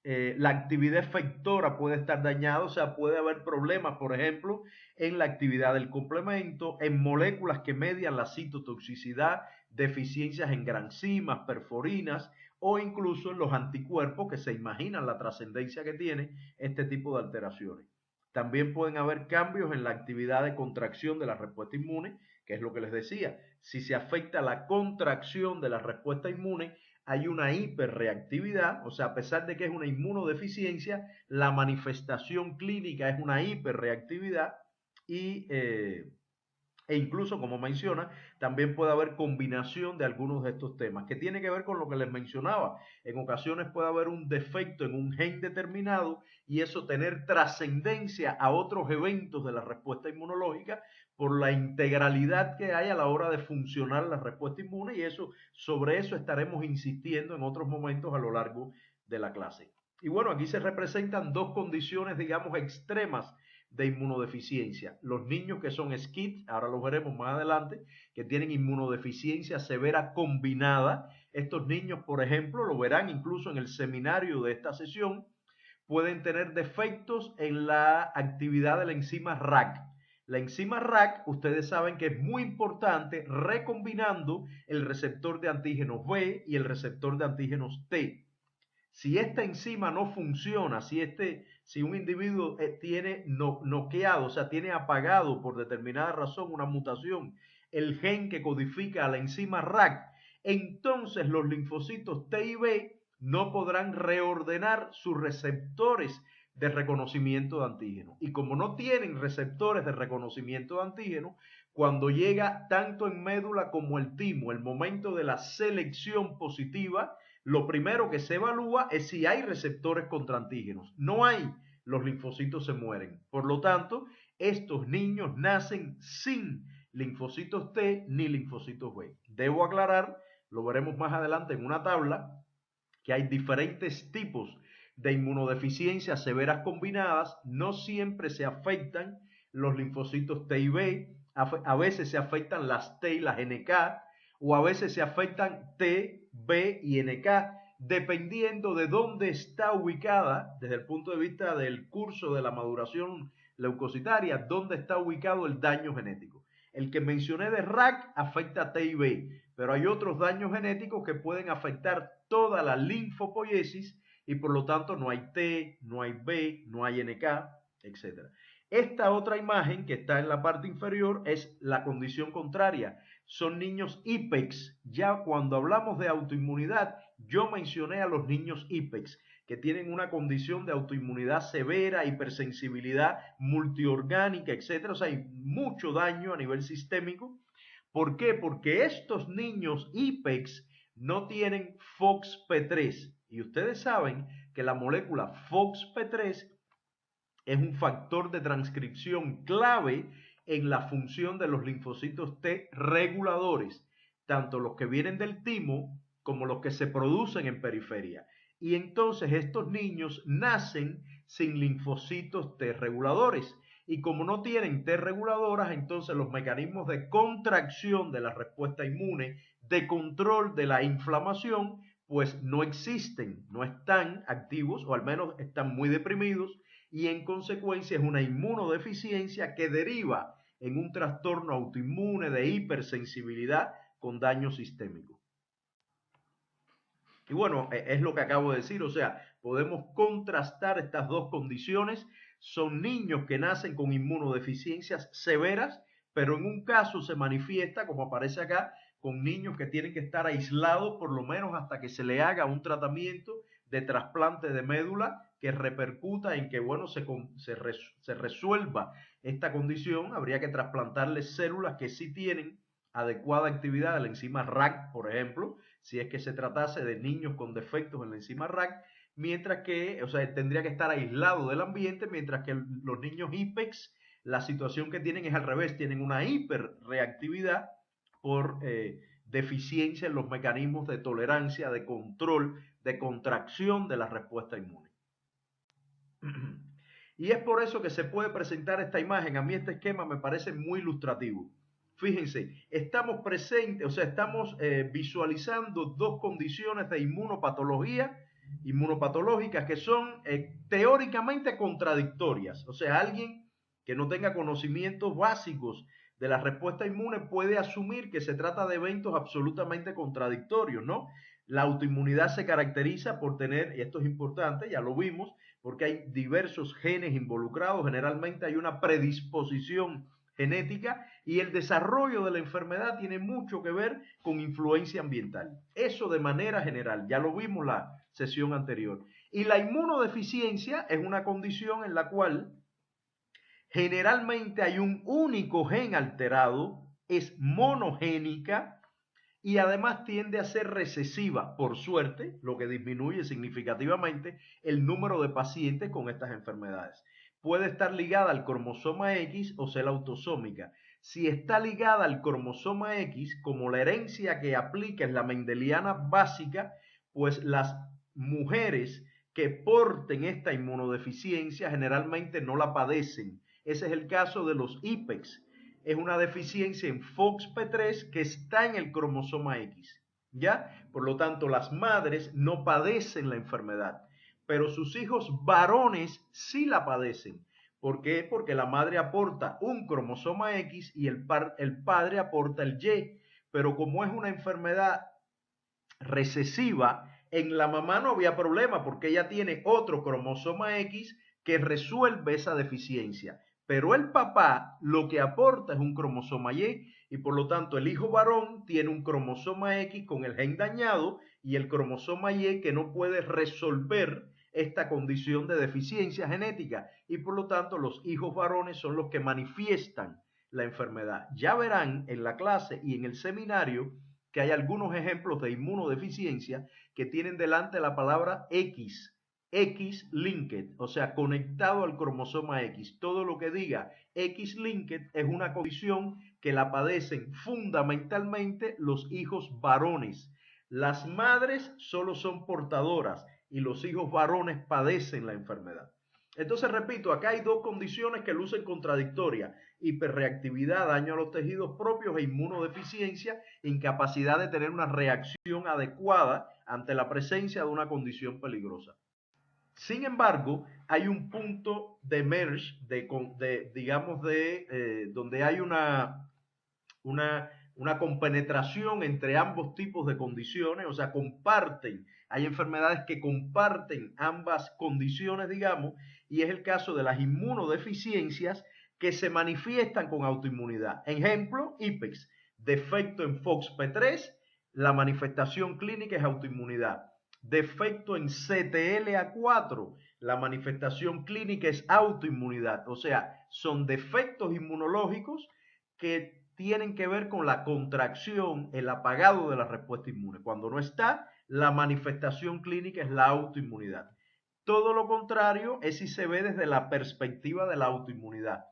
la actividad efectora puede estar dañada, o sea, puede haber problemas, por ejemplo, en la actividad del complemento, en moléculas que median la citotoxicidad, deficiencias en granzimas, perforinas o incluso en los anticuerpos que se imaginan la trascendencia que tiene este tipo de alteraciones. También pueden haber cambios en la actividad de contracción de la respuesta inmune, que es lo que les decía. Si se afecta la contracción de la respuesta inmune, hay una hiperreactividad, o sea, a pesar de que es una inmunodeficiencia, la manifestación clínica es una hiperreactividad y e incluso, como menciona, también puede haber combinación de algunos de estos temas, que tiene que ver con lo que les mencionaba. En ocasiones puede haber un defecto en un gen determinado y eso tener trascendencia a otros eventos de la respuesta inmunológica por la integralidad que hay a la hora de funcionar la respuesta inmune y eso, sobre eso estaremos insistiendo en otros momentos a lo largo de la clase. Y bueno, aquí se representan dos condiciones, digamos, extremas de inmunodeficiencia. Los niños que son SCID, ahora los veremos más adelante, que tienen inmunodeficiencia severa combinada. Estos niños, por ejemplo, lo verán incluso en el seminario de esta sesión, pueden tener defectos en la actividad de la enzima RAC. La enzima RAC, ustedes saben que es muy importante recombinando el receptor de antígenos B y el receptor de antígenos T. Si esta enzima no funciona, si un individuo tiene noqueado, o sea, tiene apagado por determinada razón una mutación, el gen que codifica a la enzima RAC, entonces los linfocitos T y B no podrán reordenar sus receptores de reconocimiento de antígeno. Y como no tienen receptores de reconocimiento de antígeno, cuando llega tanto en médula como el timo el momento de la selección positiva, lo primero que se evalúa es si hay receptores contra antígenos. No hay, los linfocitos se mueren. Por lo tanto, estos niños nacen sin linfocitos T ni linfocitos B. Debo aclarar, lo veremos más adelante en una tabla, que hay diferentes tipos de inmunodeficiencias severas combinadas. No siempre se afectan los linfocitos T y B, a veces se afectan las T y las NK, o a veces se afectan T, B y NK, dependiendo de dónde está ubicada, desde el punto de vista del curso de la maduración leucocitaria, dónde está ubicado el daño genético. El que mencioné de RAC afecta a T y B, pero hay otros daños genéticos que pueden afectar toda la linfopoiesis y por lo tanto no hay T, no hay B, no hay NK, etc. Esta otra imagen que está en la parte inferior es la condición contraria. Son niños IPEX. Ya cuando hablamos de autoinmunidad, yo mencioné a los niños IPEX, que tienen una condición de autoinmunidad severa, hipersensibilidad multiorgánica, etc. O sea, hay mucho daño a nivel sistémico. ¿Por qué? Porque estos niños IPEX no tienen FOXP3. Y ustedes saben que la molécula FOXP3 es un factor de transcripción clave en la función de los linfocitos T reguladores, tanto los que vienen del timo como los que se producen en periferia. Y entonces estos niños nacen sin linfocitos T reguladores. Y como no tienen T reguladoras, entonces los mecanismos de contracción de la respuesta inmune, de control de la inflamación, pues no existen, no están activos o al menos están muy deprimidos y en consecuencia es una inmunodeficiencia que deriva en un trastorno autoinmune de hipersensibilidad con daño sistémico. Y bueno, es lo que acabo de decir, o sea, podemos contrastar estas dos condiciones. Son niños que nacen con inmunodeficiencias severas, pero en un caso se manifiesta, como aparece acá, con niños que tienen que estar aislados por lo menos hasta que se le haga un tratamiento de trasplante de médula que repercuta en que, bueno, se resuelva esta condición. Habría que trasplantarles células que sí tienen adecuada actividad de la enzima RAC, por ejemplo, si es que se tratase de niños con defectos en la enzima RAC, mientras que, o sea, tendría que estar aislado del ambiente, mientras que los niños IPEX, la situación que tienen es al revés, tienen una hiperreactividad por deficiencia en los mecanismos de tolerancia, de control, de contracción de la respuesta inmune. Y es por eso que se puede presentar esta imagen. A mí este esquema me parece muy ilustrativo. Fíjense, estamos presentes, o sea, estamos visualizando dos condiciones de inmunopatológicas que son teóricamente contradictorias. O sea, alguien que no tenga conocimientos básicos de la respuesta inmune puede asumir que se trata de eventos absolutamente contradictorios, ¿no? La autoinmunidad se caracteriza por tener, y esto es importante, ya lo vimos, porque hay diversos genes involucrados, generalmente hay una predisposición genética y el desarrollo de la enfermedad tiene mucho que ver con influencia ambiental. Eso de manera general, ya lo vimos la sesión anterior. Y la inmunodeficiencia es una condición en la cual generalmente hay un único gen alterado, es monogénica y además tiende a ser recesiva, por suerte, lo que disminuye significativamente el número de pacientes con estas enfermedades. Puede estar ligada al cromosoma X o ser autosómica. Si está ligada al cromosoma X, como la herencia que aplica es la mendeliana básica, pues las mujeres que porten esta inmunodeficiencia generalmente no la padecen. Ese es el caso de los IPEX. Es una deficiencia en FOXP3 que está en el cromosoma X, ¿ya? Por lo tanto, las madres no padecen la enfermedad, pero sus hijos varones sí la padecen. ¿Por qué? Porque la madre aporta un cromosoma X y el padre aporta el Y, pero como es una enfermedad recesiva, en la mamá no había problema porque ella tiene otro cromosoma X que resuelve esa deficiencia. Pero el papá lo que aporta es un cromosoma y por lo tanto el hijo varón tiene un cromosoma X con el gen dañado y el cromosoma Y que no puede resolver esta condición de deficiencia genética y por lo tanto los hijos varones son los que manifiestan la enfermedad. Ya verán en la clase y en el seminario que hay algunos ejemplos de inmunodeficiencia que tienen delante la palabra X, X-linked, o sea, conectado al cromosoma X. Todo lo que diga X-linked es una condición que la padecen fundamentalmente los hijos varones. Las madres solo son portadoras y los hijos varones padecen la enfermedad. Entonces, repito, acá hay dos condiciones que lucen contradictorias: hiperreactividad, daño a los tejidos propios, e inmunodeficiencia, incapacidad de tener una reacción adecuada ante la presencia de una condición peligrosa. Sin embargo, hay un punto de merge, digamos, donde hay una compenetración entre ambos tipos de condiciones, o sea, comparten, hay enfermedades que comparten ambas condiciones, digamos, y es el caso de las inmunodeficiencias que se manifiestan con autoinmunidad. Ejemplo, IPEX, defecto en FOXP3, la manifestación clínica es autoinmunidad. Defecto en CTLA4, la manifestación clínica es autoinmunidad. O sea, son defectos inmunológicos que tienen que ver con la contracción, el apagado de la respuesta inmune. Cuando no está, la manifestación clínica es la autoinmunidad. Todo lo contrario es si se ve desde la perspectiva de la autoinmunidad.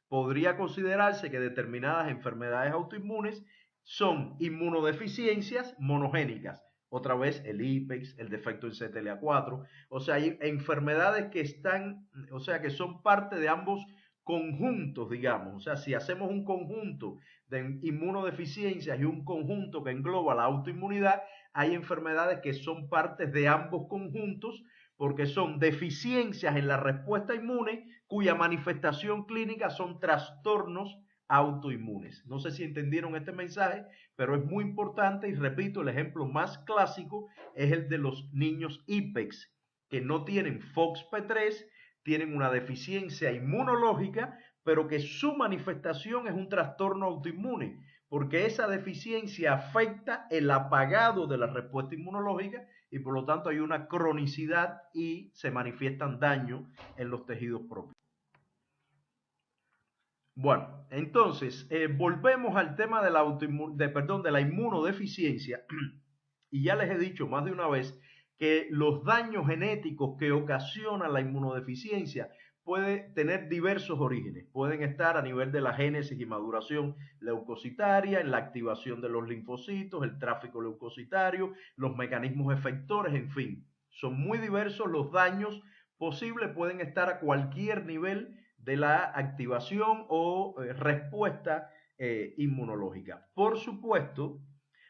Podría considerarse que determinadas enfermedades autoinmunes son inmunodeficiencias monogénicas. Otra vez el IPEX, el defecto en CTLA4. O sea, hay enfermedades que están, o sea, que son parte de ambos conjuntos, digamos. O sea, si hacemos un conjunto de inmunodeficiencias y un conjunto que engloba la autoinmunidad, hay enfermedades que son partes de ambos conjuntos porque son deficiencias en la respuesta inmune cuya manifestación clínica son trastornos autoinmunes. No sé si entendieron este mensaje, pero es muy importante y repito, el ejemplo más clásico es el de los niños IPEX, que no tienen FOXP3, tienen una deficiencia inmunológica, pero que su manifestación es un trastorno autoinmune, porque esa deficiencia afecta el apagado de la respuesta inmunológica y por lo tanto hay una cronicidad y se manifiestan daños en los tejidos propios. Bueno, entonces volvemos al tema de la inmunodeficiencia y ya les he dicho más de una vez que los daños genéticos que ocasiona la inmunodeficiencia pueden tener diversos orígenes. Pueden estar a nivel de la génesis y maduración leucocitaria, en la activación de los linfocitos, el tráfico leucocitario, los mecanismos efectores, en fin. Son muy diversos los daños posibles, pueden estar a cualquier nivel de la activación o respuesta inmunológica. Por supuesto,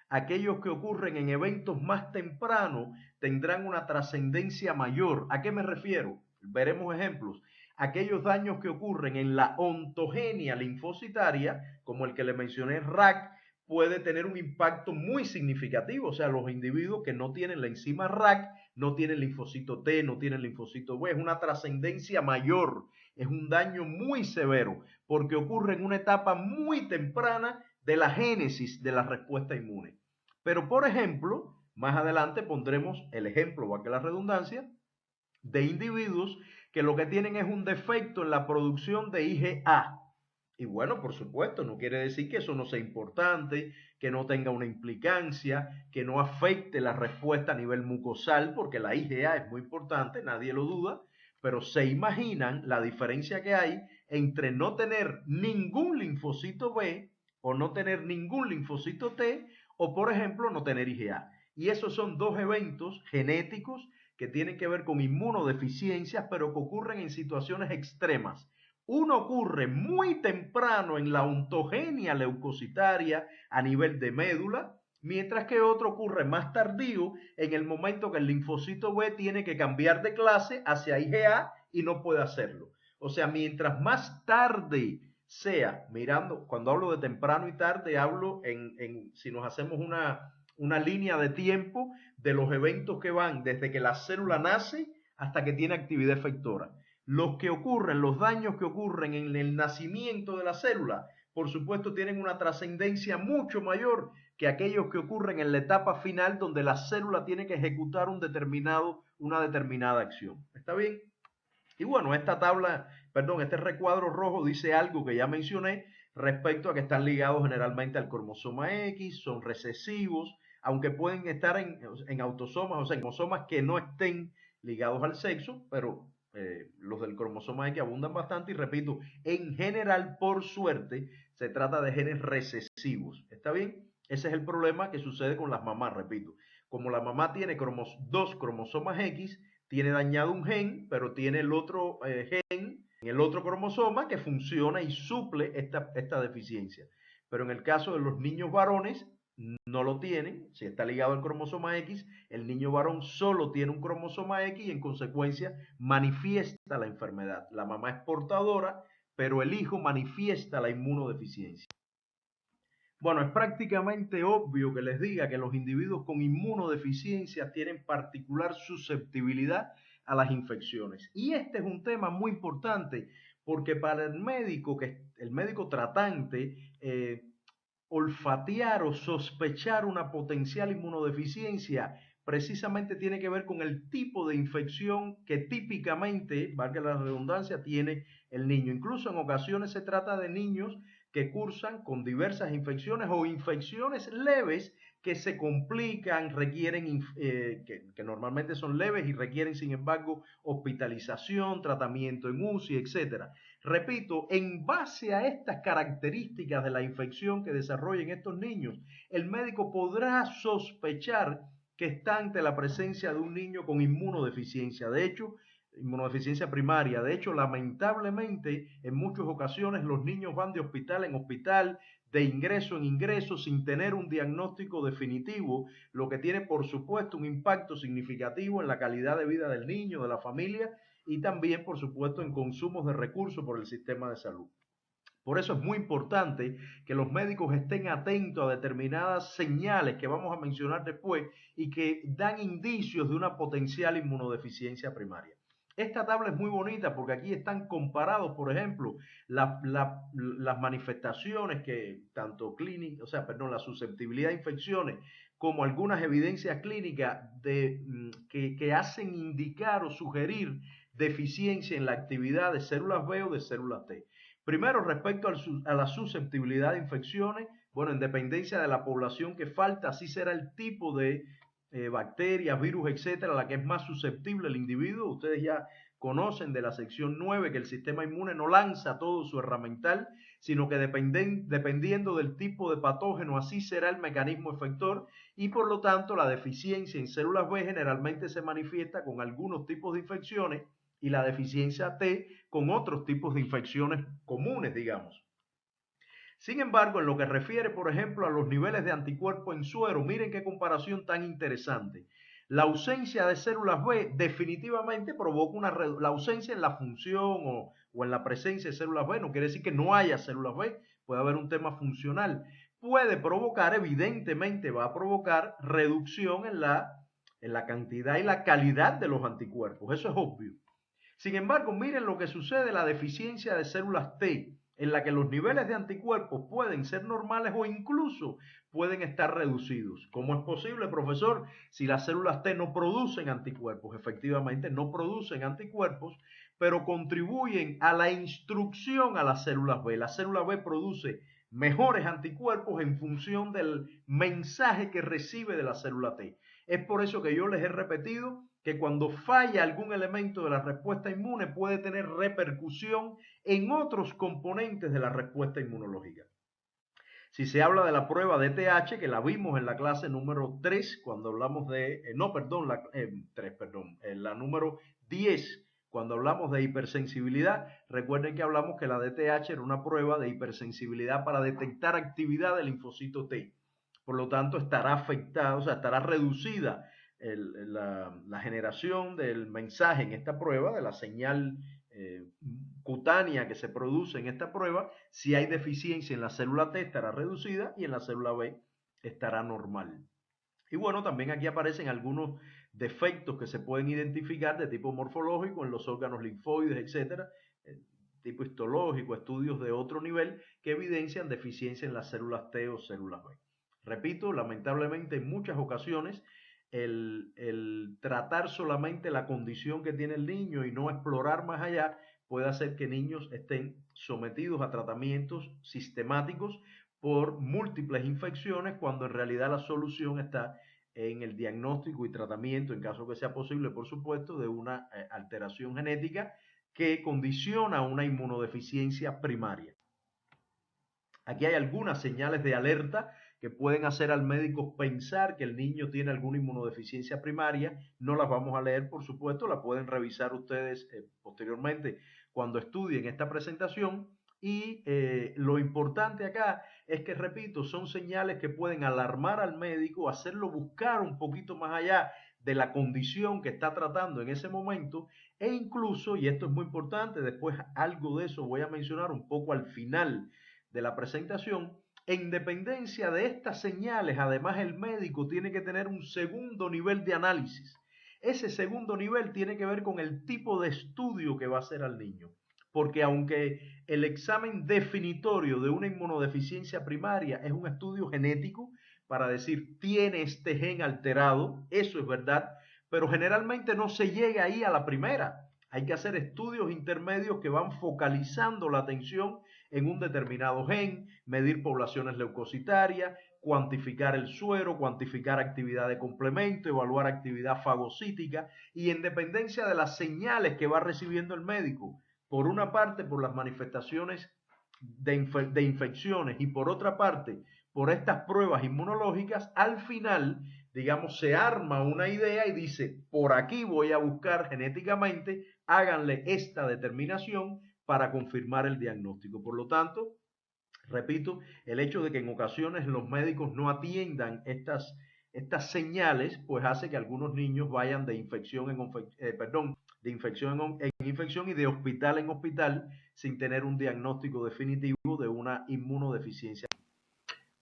aquellos que ocurren en eventos más tempranos tendrán una trascendencia mayor. ¿A qué me refiero? Veremos ejemplos. Aquellos daños que ocurren en la ontogenia linfocitaria, como el que le mencioné, RAC, puede tener un impacto muy significativo. O sea, los individuos que no tienen la enzima RAC, no tienen linfocito T, no tienen linfocito B, es una trascendencia mayor, es un daño muy severo, porque ocurre en una etapa muy temprana de la génesis de la respuesta inmune. Pero, por ejemplo, más adelante pondremos el ejemplo, valga la redundancia, de individuos que lo que tienen es un defecto en la producción de IgA. Y bueno, por supuesto, no quiere decir que eso no sea importante, que no tenga una implicancia, que no afecte la respuesta a nivel mucosal, porque la IgA es muy importante, nadie lo duda, pero se imaginan la diferencia que hay entre no tener ningún linfocito B o no tener ningún linfocito T o, por ejemplo, no tener IgA. Y esos son dos eventos genéticos que tienen que ver con inmunodeficiencias, pero que ocurren en situaciones extremas. Uno ocurre muy temprano en la ontogenia leucocitaria a nivel de médula, mientras que otro ocurre más tardío en el momento que el linfocito B tiene que cambiar de clase hacia IgA y no puede hacerlo. O sea, mientras más tarde sea, mirando, cuando hablo de temprano y tarde, hablo si nos hacemos una línea de tiempo de los eventos que van desde que la célula nace hasta que tiene actividad efectora. Los daños que ocurren en el nacimiento de la célula, por supuesto, tienen una trascendencia mucho mayor que aquellos que ocurren en la etapa final donde la célula tiene que ejecutar una determinada acción. ¿Está bien? Y bueno, este recuadro rojo dice algo que ya mencioné respecto a que están ligados generalmente al cromosoma X, son recesivos, aunque pueden estar en autosomas, o sea, en cromosomas que no estén ligados al sexo, pero los del cromosoma X abundan bastante y repito, en general, por suerte, se trata de genes recesivos. ¿Está bien? Ese es el problema que sucede con las mamás, repito. Como la mamá tiene dos cromosomas X, tiene dañado un gen, pero tiene el otro gen en el otro cromosoma que funciona y suple esta deficiencia. Pero en el caso de los niños varones, no lo tienen, si está ligado al cromosoma X, el niño varón solo tiene un cromosoma X y en consecuencia manifiesta la enfermedad. La mamá es portadora, pero el hijo manifiesta la inmunodeficiencia. Bueno, es prácticamente obvio que les diga que los individuos con inmunodeficiencias tienen particular susceptibilidad a las infecciones. Y este es un tema muy importante porque para el médico, el médico tratante, olfatear o sospechar una potencial inmunodeficiencia precisamente tiene que ver con el tipo de infección que típicamente, valga la redundancia, tiene el niño. Incluso en ocasiones se trata de niños que cursan con diversas infecciones o infecciones leves que se complican, requieren, que normalmente son leves y requieren, sin embargo, hospitalización, tratamiento en UCI, etcétera. Repito, en base a estas características de la infección que desarrollen estos niños, el médico podrá sospechar que está ante la presencia de un niño con inmunodeficiencia. De hecho, inmunodeficiencia primaria. De hecho, lamentablemente, en muchas ocasiones los niños van de hospital en hospital, de ingreso en ingreso, sin tener un diagnóstico definitivo, lo que tiene, por supuesto, un impacto significativo en la calidad de vida del niño, de la familia y también, por supuesto, en consumos de recursos por el sistema de salud. Por eso es muy importante que los médicos estén atentos a determinadas señales que vamos a mencionar después y que dan indicios de una potencial inmunodeficiencia primaria. Esta tabla es muy bonita porque aquí están comparados, por ejemplo, las manifestaciones que tanto clínicas, o sea, perdón, la susceptibilidad a infecciones como algunas evidencias clínicas que hacen indicar o sugerir deficiencia en la actividad de células B o de células T. Primero, respecto a la susceptibilidad de infecciones, bueno, en dependencia de la población que falta, así será el tipo de bacterias, virus, etcétera, la que es más susceptible el individuo. Ustedes ya conocen de la sección 9 que el sistema inmune no lanza todo su herramental, sino que dependiendo del tipo de patógeno, así será el mecanismo efector y por lo tanto la deficiencia en células B generalmente se manifiesta con algunos tipos de infecciones y la deficiencia T con otros tipos de infecciones comunes, digamos. Sin embargo, en lo que refiere, por ejemplo, a los niveles de anticuerpos en suero, miren qué comparación tan interesante. La ausencia de células B definitivamente provoca la ausencia en la función o en la presencia de células B, no quiere decir que no haya células B, puede haber un tema funcional. Puede provocar, evidentemente va a provocar reducción en la cantidad y la calidad de los anticuerpos, eso es obvio. Sin embargo, miren lo que sucede en la deficiencia de células T, en la que los niveles de anticuerpos pueden ser normales o incluso pueden estar reducidos. ¿Cómo es posible, profesor? Si las células T no producen anticuerpos, efectivamente no producen anticuerpos, pero contribuyen a la instrucción a las células B. La célula B produce mejores anticuerpos en función del mensaje que recibe de la célula T. Es por eso que yo les he repetido que cuando falla algún elemento de la respuesta inmune puede tener repercusión en otros componentes de la respuesta inmunológica. Si se habla de la prueba de TH, que la vimos en la clase número 3, cuando hablamos de, no, perdón, la 3, perdón, en la número 10, cuando hablamos de hipersensibilidad, recuerden que hablamos que la DTH era una prueba de hipersensibilidad para detectar actividad del linfocito T. Por lo tanto, estará afectada, o sea, estará reducida la generación del mensaje en esta prueba, de la señal cutánea que se produce en esta prueba. Si hay deficiencia en la célula T estará reducida y en la célula B estará normal. Y bueno, también aquí aparecen algunos defectos que se pueden identificar de tipo morfológico en los órganos linfoides, etcétera, tipo histológico, estudios de otro nivel que evidencian deficiencia en las células T o células B. Repito, lamentablemente en muchas ocasiones el tratar solamente la condición que tiene el niño y no explorar más allá puede hacer que niños estén sometidos a tratamientos sistemáticos por múltiples infecciones, cuando en realidad la solución está en el diagnóstico y tratamiento, en caso que sea posible, por supuesto, de una alteración genética que condiciona una inmunodeficiencia primaria. Aquí hay algunas señales de alerta que pueden hacer al médico pensar que el niño tiene alguna inmunodeficiencia primaria. No las vamos a leer, por supuesto, las pueden revisar ustedes posteriormente cuando estudien esta presentación. Y lo importante acá es que, repito, son señales que pueden alarmar al médico, hacerlo buscar un poquito más allá de la condición que está tratando en ese momento, e incluso, y esto es muy importante, después algo de eso voy a mencionar un poco al final de la presentación, en dependencia de estas señales, además el médico tiene que tener un segundo nivel de análisis. Ese segundo nivel tiene que ver con el tipo de estudio que va a hacer al niño. Porque aunque el examen definitorio de una inmunodeficiencia primaria es un estudio genético para decir tiene este gen alterado, eso es verdad, pero generalmente no se llega ahí a la primera. Hay que hacer estudios intermedios que van focalizando la atención en un determinado gen, medir poblaciones leucocitarias, cuantificar el suero, cuantificar actividad de complemento, evaluar actividad fagocítica, y en dependencia de las señales que va recibiendo el médico, por una parte por las manifestaciones de infecciones y por otra parte por estas pruebas inmunológicas, al final, digamos, se arma una idea y dice, por aquí voy a buscar genéticamente, háganle esta determinación para confirmar el diagnóstico. Por lo tanto, repito, el hecho de que en ocasiones los médicos no atiendan estas señales, pues hace que algunos niños vayan de infección de infección en infección y de hospital en hospital sin tener un diagnóstico definitivo de una inmunodeficiencia.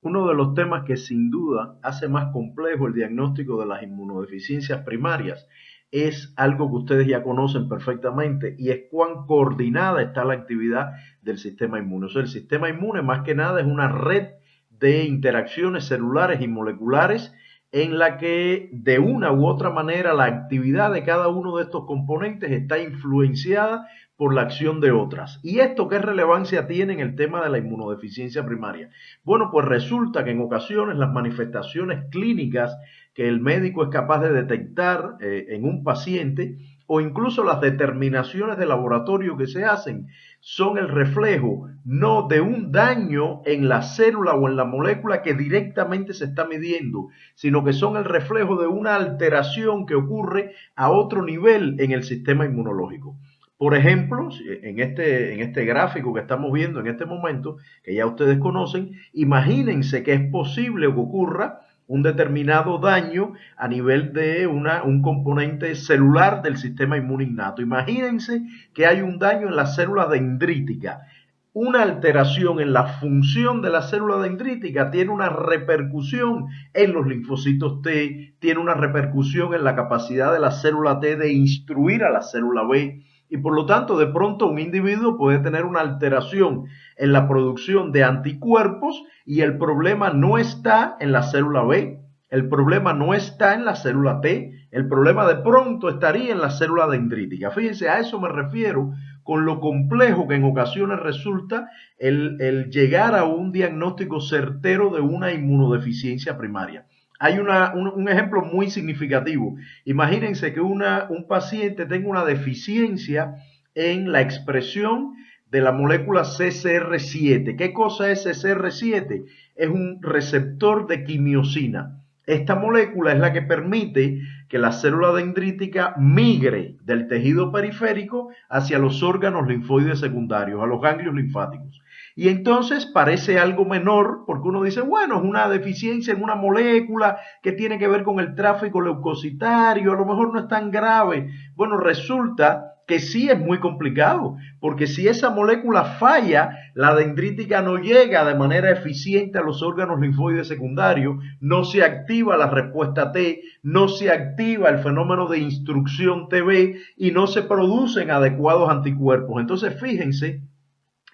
Uno de los temas que sin duda hace más complejo el diagnóstico de las inmunodeficiencias primarias es algo que ustedes ya conocen perfectamente, y es cuán coordinada está la actividad del sistema inmune. O sea, el sistema inmune más que nada es una red de interacciones celulares y moleculares en la que de una u otra manera la actividad de cada uno de estos componentes está influenciada por la acción de otras. ¿Y esto qué relevancia tiene en el tema de la inmunodeficiencia primaria? Bueno, pues resulta que en ocasiones las manifestaciones clínicas que el médico es capaz de detectar en un paciente, o incluso las determinaciones de laboratorio que se hacen, son el reflejo no de un daño en la célula o en la molécula que directamente se está midiendo, sino que son el reflejo de una alteración que ocurre a otro nivel en el sistema inmunológico. Por ejemplo, en este gráfico que estamos viendo en este momento, que ya ustedes conocen, imagínense que es posible que ocurra un determinado daño a nivel de un componente celular del sistema inmune innato. Imagínense que hay un daño en la célula dendrítica. Una alteración en la función de la célula dendrítica tiene una repercusión en los linfocitos T, tiene una repercusión en la capacidad de la célula T de instruir a la célula B, y por lo tanto de pronto un individuo puede tener una alteración en la producción de anticuerpos, y el problema no está en la célula B, el problema no está en la célula T, el problema de pronto estaría en la célula dendrítica. Fíjense, a eso me refiero con lo complejo que en ocasiones resulta el llegar a un diagnóstico certero de una inmunodeficiencia primaria. Hay un ejemplo muy significativo. Imagínense que un paciente tenga una deficiencia en la expresión de la molécula CCR7. ¿Qué cosa es CCR7? Es un receptor de quimiosina. Esta molécula es la que permite que la célula dendrítica migre del tejido periférico hacia los órganos linfoides secundarios, a los ganglios linfáticos. Y entonces parece algo menor, porque uno dice, bueno, es una deficiencia en una molécula que tiene que ver con el tráfico leucocitario, a lo mejor no es tan grave. Bueno, resulta que sí es muy complicado, porque si esa molécula falla, la dendrítica no llega de manera eficiente a los órganos linfoides secundarios, no se activa la respuesta T, no se activa el fenómeno de instrucción TB y no se producen adecuados anticuerpos. Entonces, fíjense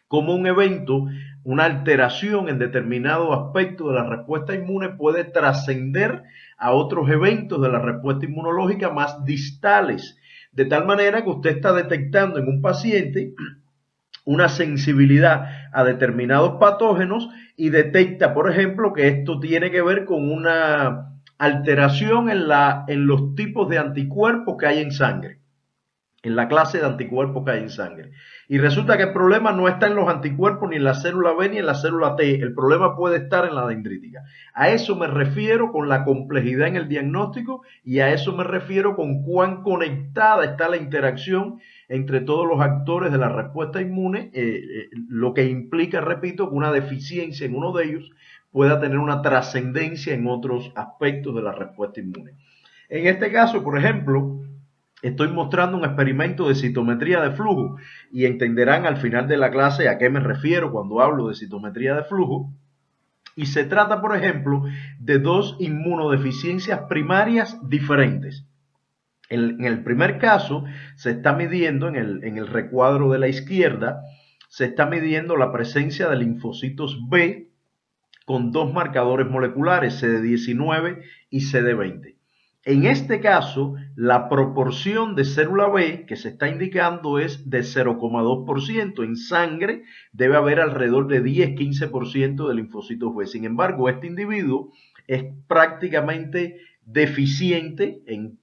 cómo un evento, una alteración en determinado aspecto de la respuesta inmune puede trascender a otros eventos de la respuesta inmunológica más distales. de tal manera que usted está detectando en un paciente una sensibilidad a determinados patógenos y detecta, por ejemplo, que esto tiene que ver con una alteración en los tipos de anticuerpos que hay en sangre, en la clase de anticuerpos que hay en sangre. Y resulta que el problema no está en los anticuerpos ni en la célula B ni en la célula T, el problema puede estar en la dendrítica. A eso me refiero con la complejidad en el diagnóstico y a eso me refiero con cuán conectada está la interacción entre todos los actores de la respuesta inmune, lo que implica, repito, que una deficiencia en uno de ellos pueda tener una trascendencia en otros aspectos de la respuesta inmune. En este caso, por ejemplo, estoy mostrando un experimento de citometría de flujo y entenderán al final de la clase a qué me refiero cuando hablo de citometría de flujo. Y se trata, por ejemplo, de dos inmunodeficiencias primarias diferentes. En el primer caso, se está midiendo en el recuadro de la izquierda, se está midiendo la presencia de linfocitos B con dos marcadores moleculares, CD19 y CD20. En este caso, la proporción de célula B que se está indicando es de 0,2%. En sangre debe haber alrededor de 10-15% de linfocitos B. Sin embargo, este individuo es prácticamente deficiente en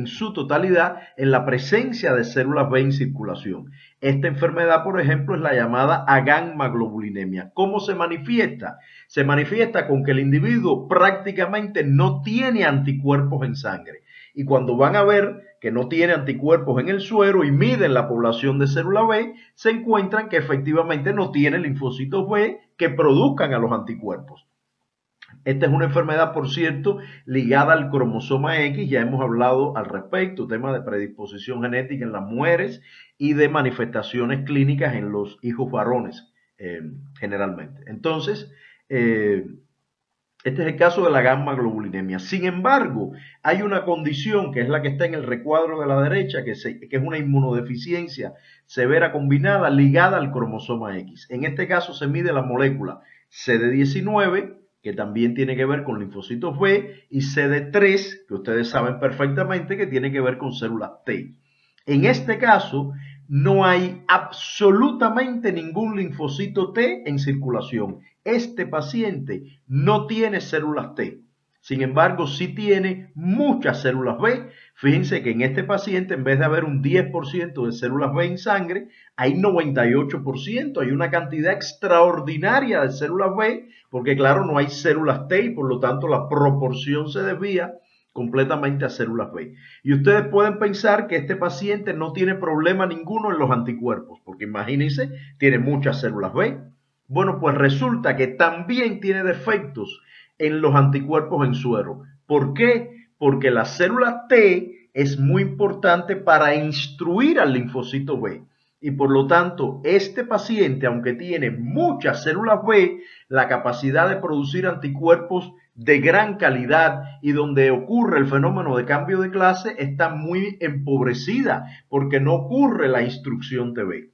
su totalidad en la presencia de células B en circulación. Esta enfermedad, por ejemplo, es la llamada agamma-globulinemia. ¿Cómo se manifiesta? Se manifiesta con que el individuo prácticamente no tiene anticuerpos en sangre. Y cuando van a ver que no tiene anticuerpos en el suero y miden la población de célula B, se encuentran que efectivamente no tiene linfocitos B que produzcan a los anticuerpos. Esta es una enfermedad, por cierto, ligada al cromosoma X, ya hemos hablado al respecto, tema de predisposición genética en las mujeres y de manifestaciones clínicas en los hijos varones, generalmente. Entonces, este es el caso de la gamma-globulinemia. Sin embargo, hay una condición que es la que está en el recuadro de la derecha, que es una inmunodeficiencia severa combinada ligada al cromosoma X. En este caso se mide la molécula CD19, que también tiene que ver con linfocitos B, y CD3, que ustedes saben perfectamente que tiene que ver con células T. En este caso, no hay absolutamente ningún linfocito T en circulación. Este paciente no tiene células T. Sin embargo, sí tiene muchas células B. Fíjense que en este paciente, en vez de haber un 10% de células B en sangre, hay 98%. Hay una cantidad extraordinaria de células B, porque claro, no hay células T y por lo tanto la proporción se desvía completamente a células B. Y ustedes pueden pensar que este paciente no tiene problema ninguno en los anticuerpos, porque imagínense, tiene muchas células B. Bueno, pues resulta que también tiene defectos en los anticuerpos en suero. ¿Por qué? Porque la célula T es muy importante para instruir al linfocito B. Y por lo tanto, este paciente, aunque tiene muchas células B, la capacidad de producir anticuerpos de gran calidad y donde ocurre el fenómeno de cambio de clase está muy empobrecida porque no ocurre la instrucción TB.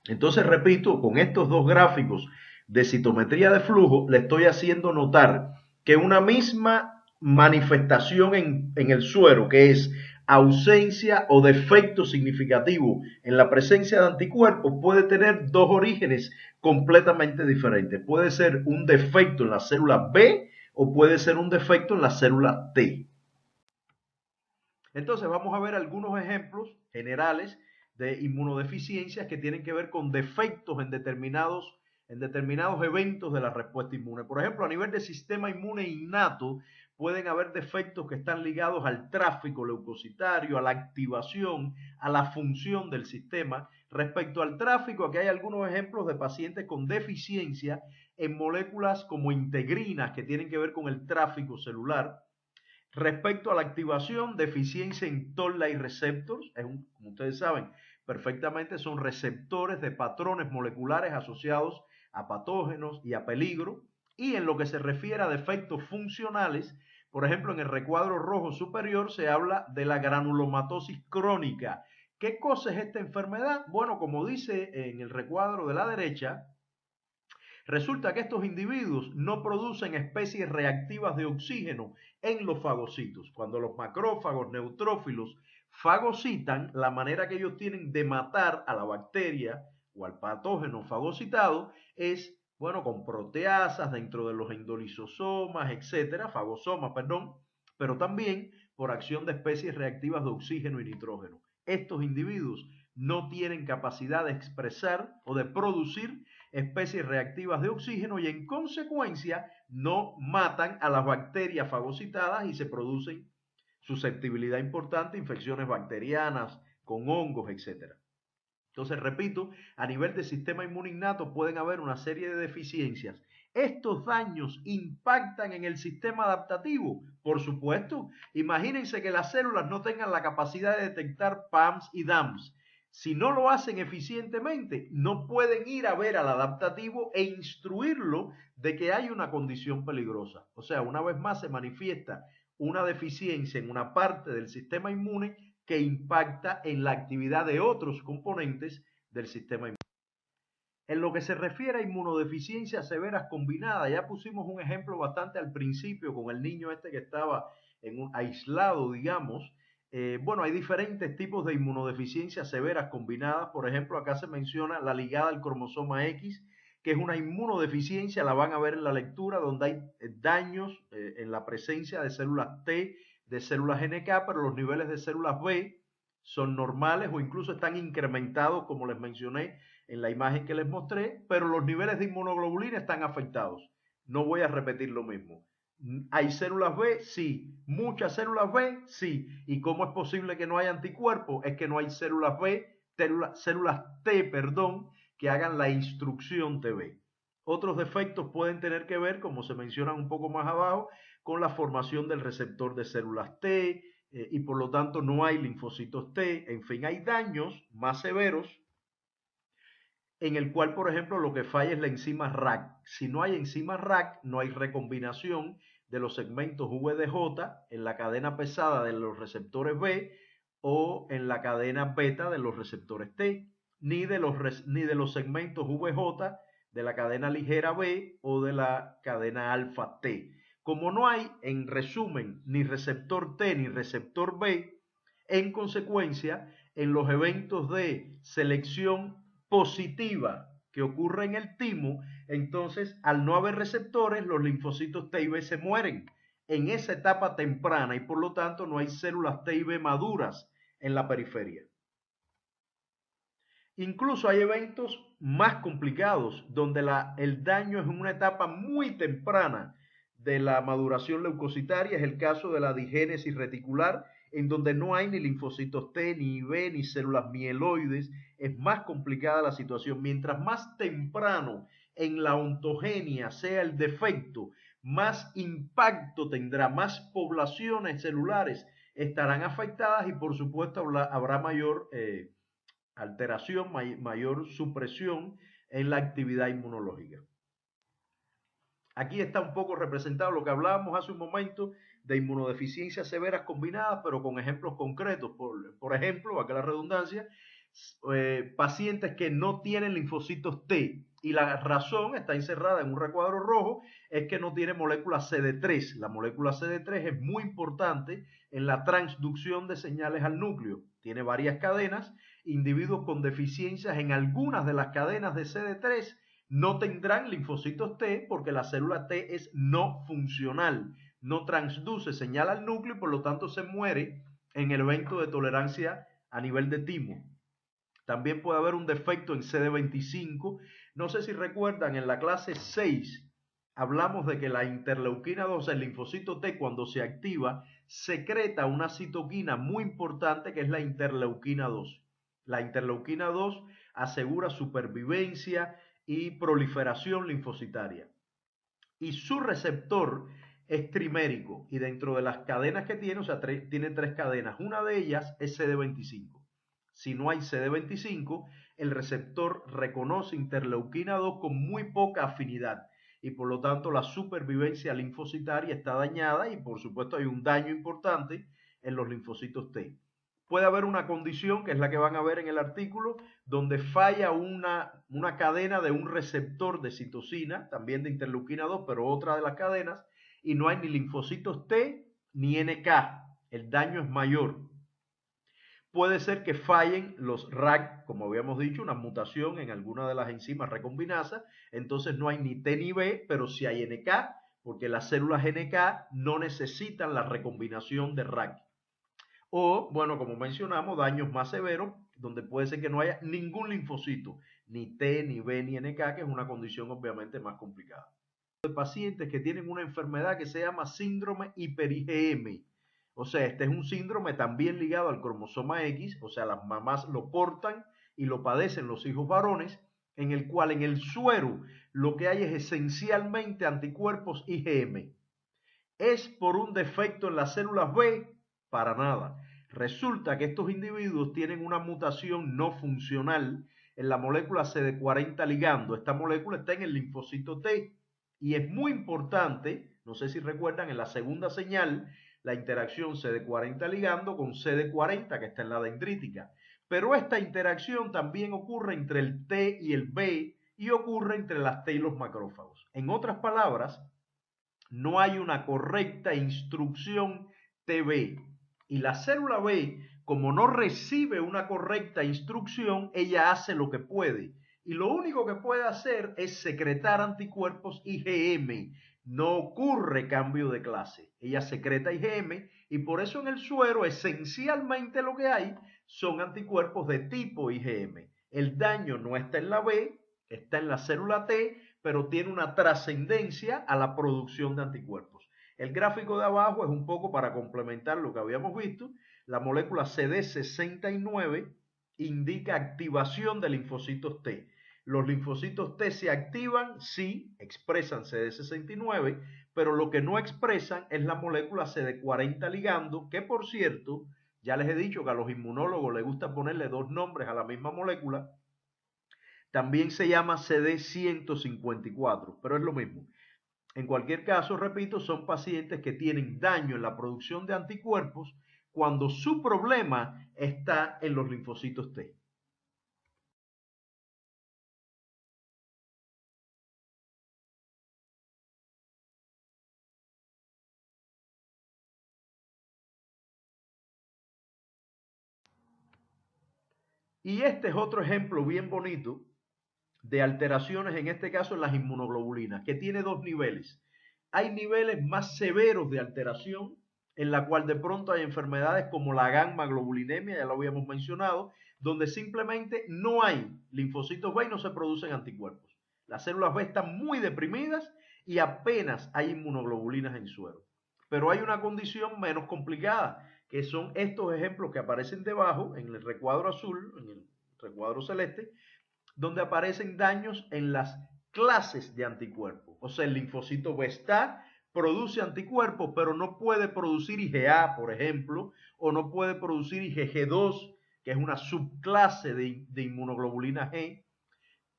Entonces, repito, con estos dos gráficos de citometría de flujo, le estoy haciendo notar que una misma manifestación en el suero, que es ausencia o defecto significativo en la presencia de anticuerpos, puede tener dos orígenes completamente diferentes. Puede ser un defecto en la célula B o puede ser un defecto en la célula T. Entonces vamos a ver algunos ejemplos generales de inmunodeficiencias que tienen que ver con defectos en determinados eventos de la respuesta inmune. Por ejemplo, a nivel de sistema inmune innato, pueden haber defectos que están ligados al tráfico leucocitario, a la activación, a la función del sistema. Respecto al tráfico, aquí hay algunos ejemplos de pacientes con deficiencia en moléculas como integrinas que tienen que ver con el tráfico celular. Respecto a la activación, deficiencia en Toll-like receptors, como ustedes saben perfectamente, son receptores de patrones moleculares asociados a patógenos y a peligro. Y en lo que se refiere a defectos funcionales, por ejemplo, en el recuadro rojo superior se habla de la granulomatosis crónica. ¿Qué cosa es esta enfermedad? Bueno, como dice en el recuadro de la derecha, resulta que estos individuos no producen especies reactivas de oxígeno en los fagocitos. Cuando los macrófagos neutrófilos fagocitan, la manera que ellos tienen de matar a la bacteria o al patógeno fagocitado es, bueno, con proteasas dentro de los endolisosomas, etcétera, fagosomas, perdón, pero también por acción de especies reactivas de oxígeno y nitrógeno. Estos individuos no tienen capacidad de expresar o de producir especies reactivas de oxígeno y en consecuencia no matan a las bacterias fagocitadas y se producen susceptibilidad importante, infecciones bacterianas con hongos, etcétera. Entonces, repito, a nivel de sistema inmune innato pueden haber una serie de deficiencias. ¿Estos daños impactan en el sistema adaptativo? Por supuesto. Imagínense que las células no tengan la capacidad de detectar PAMs y DAMs. Si no lo hacen eficientemente, no pueden ir a ver al adaptativo e instruirlo de que hay una condición peligrosa. O sea, una vez más se manifiesta una deficiencia en una parte del sistema inmune que impacta en la actividad de otros componentes del sistema inmune. En lo que se refiere a inmunodeficiencias severas combinadas, ya pusimos un ejemplo bastante al principio con el niño este que estaba aislado, digamos. Bueno, hay diferentes tipos de inmunodeficiencias severas combinadas. Por ejemplo, acá se menciona la ligada al cromosoma X, que es una inmunodeficiencia, la van a ver en la lectura, donde hay daños en la presencia de células T, de células NK, pero los niveles de células B son normales o incluso están incrementados, como les mencioné en la imagen que les mostré, pero los niveles de inmunoglobulina están afectados. No voy a repetir lo mismo. ¿Hay células B? Sí. ¿Muchas células B? Sí. ¿Y cómo es posible que no haya anticuerpos? Es que no hay células B, células T, perdón, que hagan la instrucción TB. Otros defectos pueden tener que ver, como se menciona un poco más abajo, con la formación del receptor de células T, y por lo tanto no hay linfocitos T. En fin, hay daños más severos en el cual, por ejemplo, lo que falla es la enzima RAC. Si no hay enzima RAC, no hay recombinación de los segmentos VDJ en la cadena pesada de los receptores B o en la cadena beta de los receptores T, ni de los segmentos VJ de la cadena ligera B o de la cadena alfa T. Como no hay, en resumen, ni receptor T ni receptor B, en consecuencia, en los eventos de selección positiva que ocurre en el timo, entonces al no haber receptores, los linfocitos T y B se mueren en esa etapa temprana y por lo tanto no hay células T y B maduras en la periferia. Incluso hay eventos más complicados donde el daño es en una etapa muy temprana de la maduración leucocitaria. Es el caso de la digénesis reticular, en donde no hay ni linfocitos T, ni B, ni células mieloides. Es más complicada la situación. Mientras más temprano en la ontogenia sea el defecto, más impacto tendrá, más poblaciones celulares estarán afectadas y por supuesto habrá mayor alteración, mayor supresión en la actividad inmunológica. Aquí está un poco representado lo que hablábamos hace un momento de inmunodeficiencias severas combinadas, pero con ejemplos concretos. Por ejemplo, acá la redundancia, pacientes que no tienen linfocitos T y la razón está encerrada en un recuadro rojo, es que no tiene molécula CD3. La molécula CD3 es muy importante en la transducción de señales al núcleo. Tiene varias cadenas. Individuos con deficiencias en algunas de las cadenas de CD3 no tendrán linfocitos T porque la célula T es no funcional, no transduce señal al núcleo y por lo tanto se muere en el evento de tolerancia a nivel de timo. También puede haber un defecto en CD25. No sé si recuerdan, en la clase 6 hablamos de que la interleuquina 2, el linfocito T, cuando se activa, secreta una citoquina muy importante que es la interleuquina 2. La interleuquina 2 asegura supervivencia y proliferación linfocitaria. Y su receptor es trimérico y dentro de las cadenas que tiene, o sea, tiene tres cadenas. Una de ellas es CD25. Si no hay CD25, el receptor reconoce interleuquina 2 con muy poca afinidad y por lo tanto la supervivencia linfocitaria está dañada y por supuesto hay un daño importante en los linfocitos T. Puede haber una condición, que es la que van a ver en el artículo, donde falla una cadena de un receptor de citosina, también de interleuquina 2, pero otra de las cadenas, y no hay ni linfocitos T ni NK. El daño es mayor. puede ser que fallen los RAC, como habíamos dicho, una mutación en alguna de las enzimas recombinasas, entonces no hay ni T ni B, pero sí hay NK, porque las células NK no necesitan la recombinación de RAC. O, bueno, como mencionamos, daños más severos, donde puede ser que no haya ningún linfocito, ni T, ni B, ni NK, que es una condición obviamente más complicada. De pacientes que tienen una enfermedad que se llama síndrome hiper-IgM. O sea, este es un síndrome también ligado al cromosoma X, o sea, las mamás lo portan y lo padecen los hijos varones, en el cual en el suero lo que hay es esencialmente anticuerpos IgM. ¿Es por un defecto en las células B? Para nada. Resulta que estos individuos tienen una mutación no funcional en la molécula CD40 ligando. Esta molécula está en el linfocito T y es muy importante, no sé si recuerdan, en la segunda señal, la interacción CD40 ligando con CD40 que está en la dendrítica. Pero esta interacción también ocurre entre el T y el B y ocurre entre las T y los macrófagos. En otras palabras, no hay una correcta instrucción TB. Y la célula B, como no recibe una correcta instrucción, ella hace lo que puede. Y lo único que puede hacer es secretar anticuerpos IgM. No ocurre cambio de clase. Ella secreta IgM y por eso en el suero esencialmente lo que hay son anticuerpos de tipo IgM. El daño no está en la B, está en la célula T, pero tiene una trascendencia a la producción de anticuerpos. El gráfico de abajo es un poco para complementar lo que habíamos visto. La molécula CD69 indica activación de linfocitos T. Los linfocitos T se activan si expresan CD69, pero lo que no expresan es la molécula CD40 ligando, que por cierto, ya les he dicho que a los inmunólogos les gusta ponerle dos nombres a la misma molécula. También se llama CD154, pero es lo mismo. En cualquier caso, repito, son pacientes que tienen daño en la producción de anticuerpos cuando su problema está en los linfocitos T. Y este es otro ejemplo bien bonito de alteraciones, en este caso en las inmunoglobulinas, que tiene dos niveles. Hay niveles más severos de alteración, en la cual de pronto hay enfermedades como la gamma globulinemia, ya lo habíamos mencionado, donde simplemente no hay linfocitos B y no se producen anticuerpos. Las células B están muy deprimidas y apenas hay inmunoglobulinas en suero. Pero hay una condición menos complicada, que son estos ejemplos que aparecen debajo, en el recuadro azul, en el recuadro celeste, donde aparecen daños en las clases de anticuerpos. O sea, el linfocito B está, produce anticuerpos, pero no puede producir IgA, por ejemplo, o no puede producir IgG2, que es una subclase de inmunoglobulina G.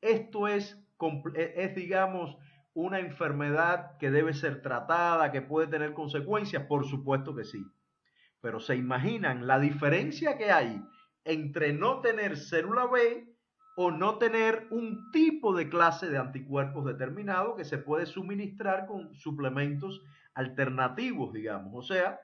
Esto digamos, una enfermedad que debe ser tratada, que puede tener consecuencias, por supuesto que sí. Pero se imaginan la diferencia que hay entre no tener célula B o no tener un tipo de clase de anticuerpos determinado que se puede suministrar con suplementos alternativos, digamos. O sea,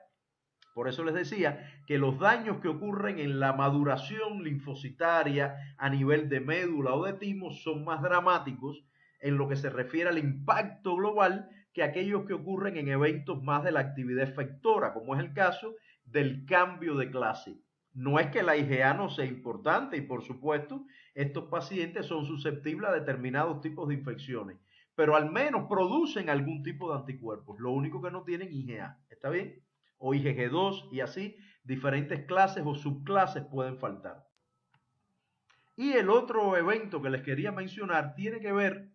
por eso les decía que los daños que ocurren en la maduración linfocitaria a nivel de médula o de timo son más dramáticos en lo que se refiere al impacto global que aquellos que ocurren en eventos más de la actividad efectora, como es el caso del cambio de clase. No es que la IgA no sea importante y por supuesto estos pacientes son susceptibles a determinados tipos de infecciones, pero al menos producen algún tipo de anticuerpos. Lo único que no tienen IgA. ¿Está bien? O IgG2 y así diferentes clases o subclases pueden faltar. Y el otro evento que les quería mencionar tiene que ver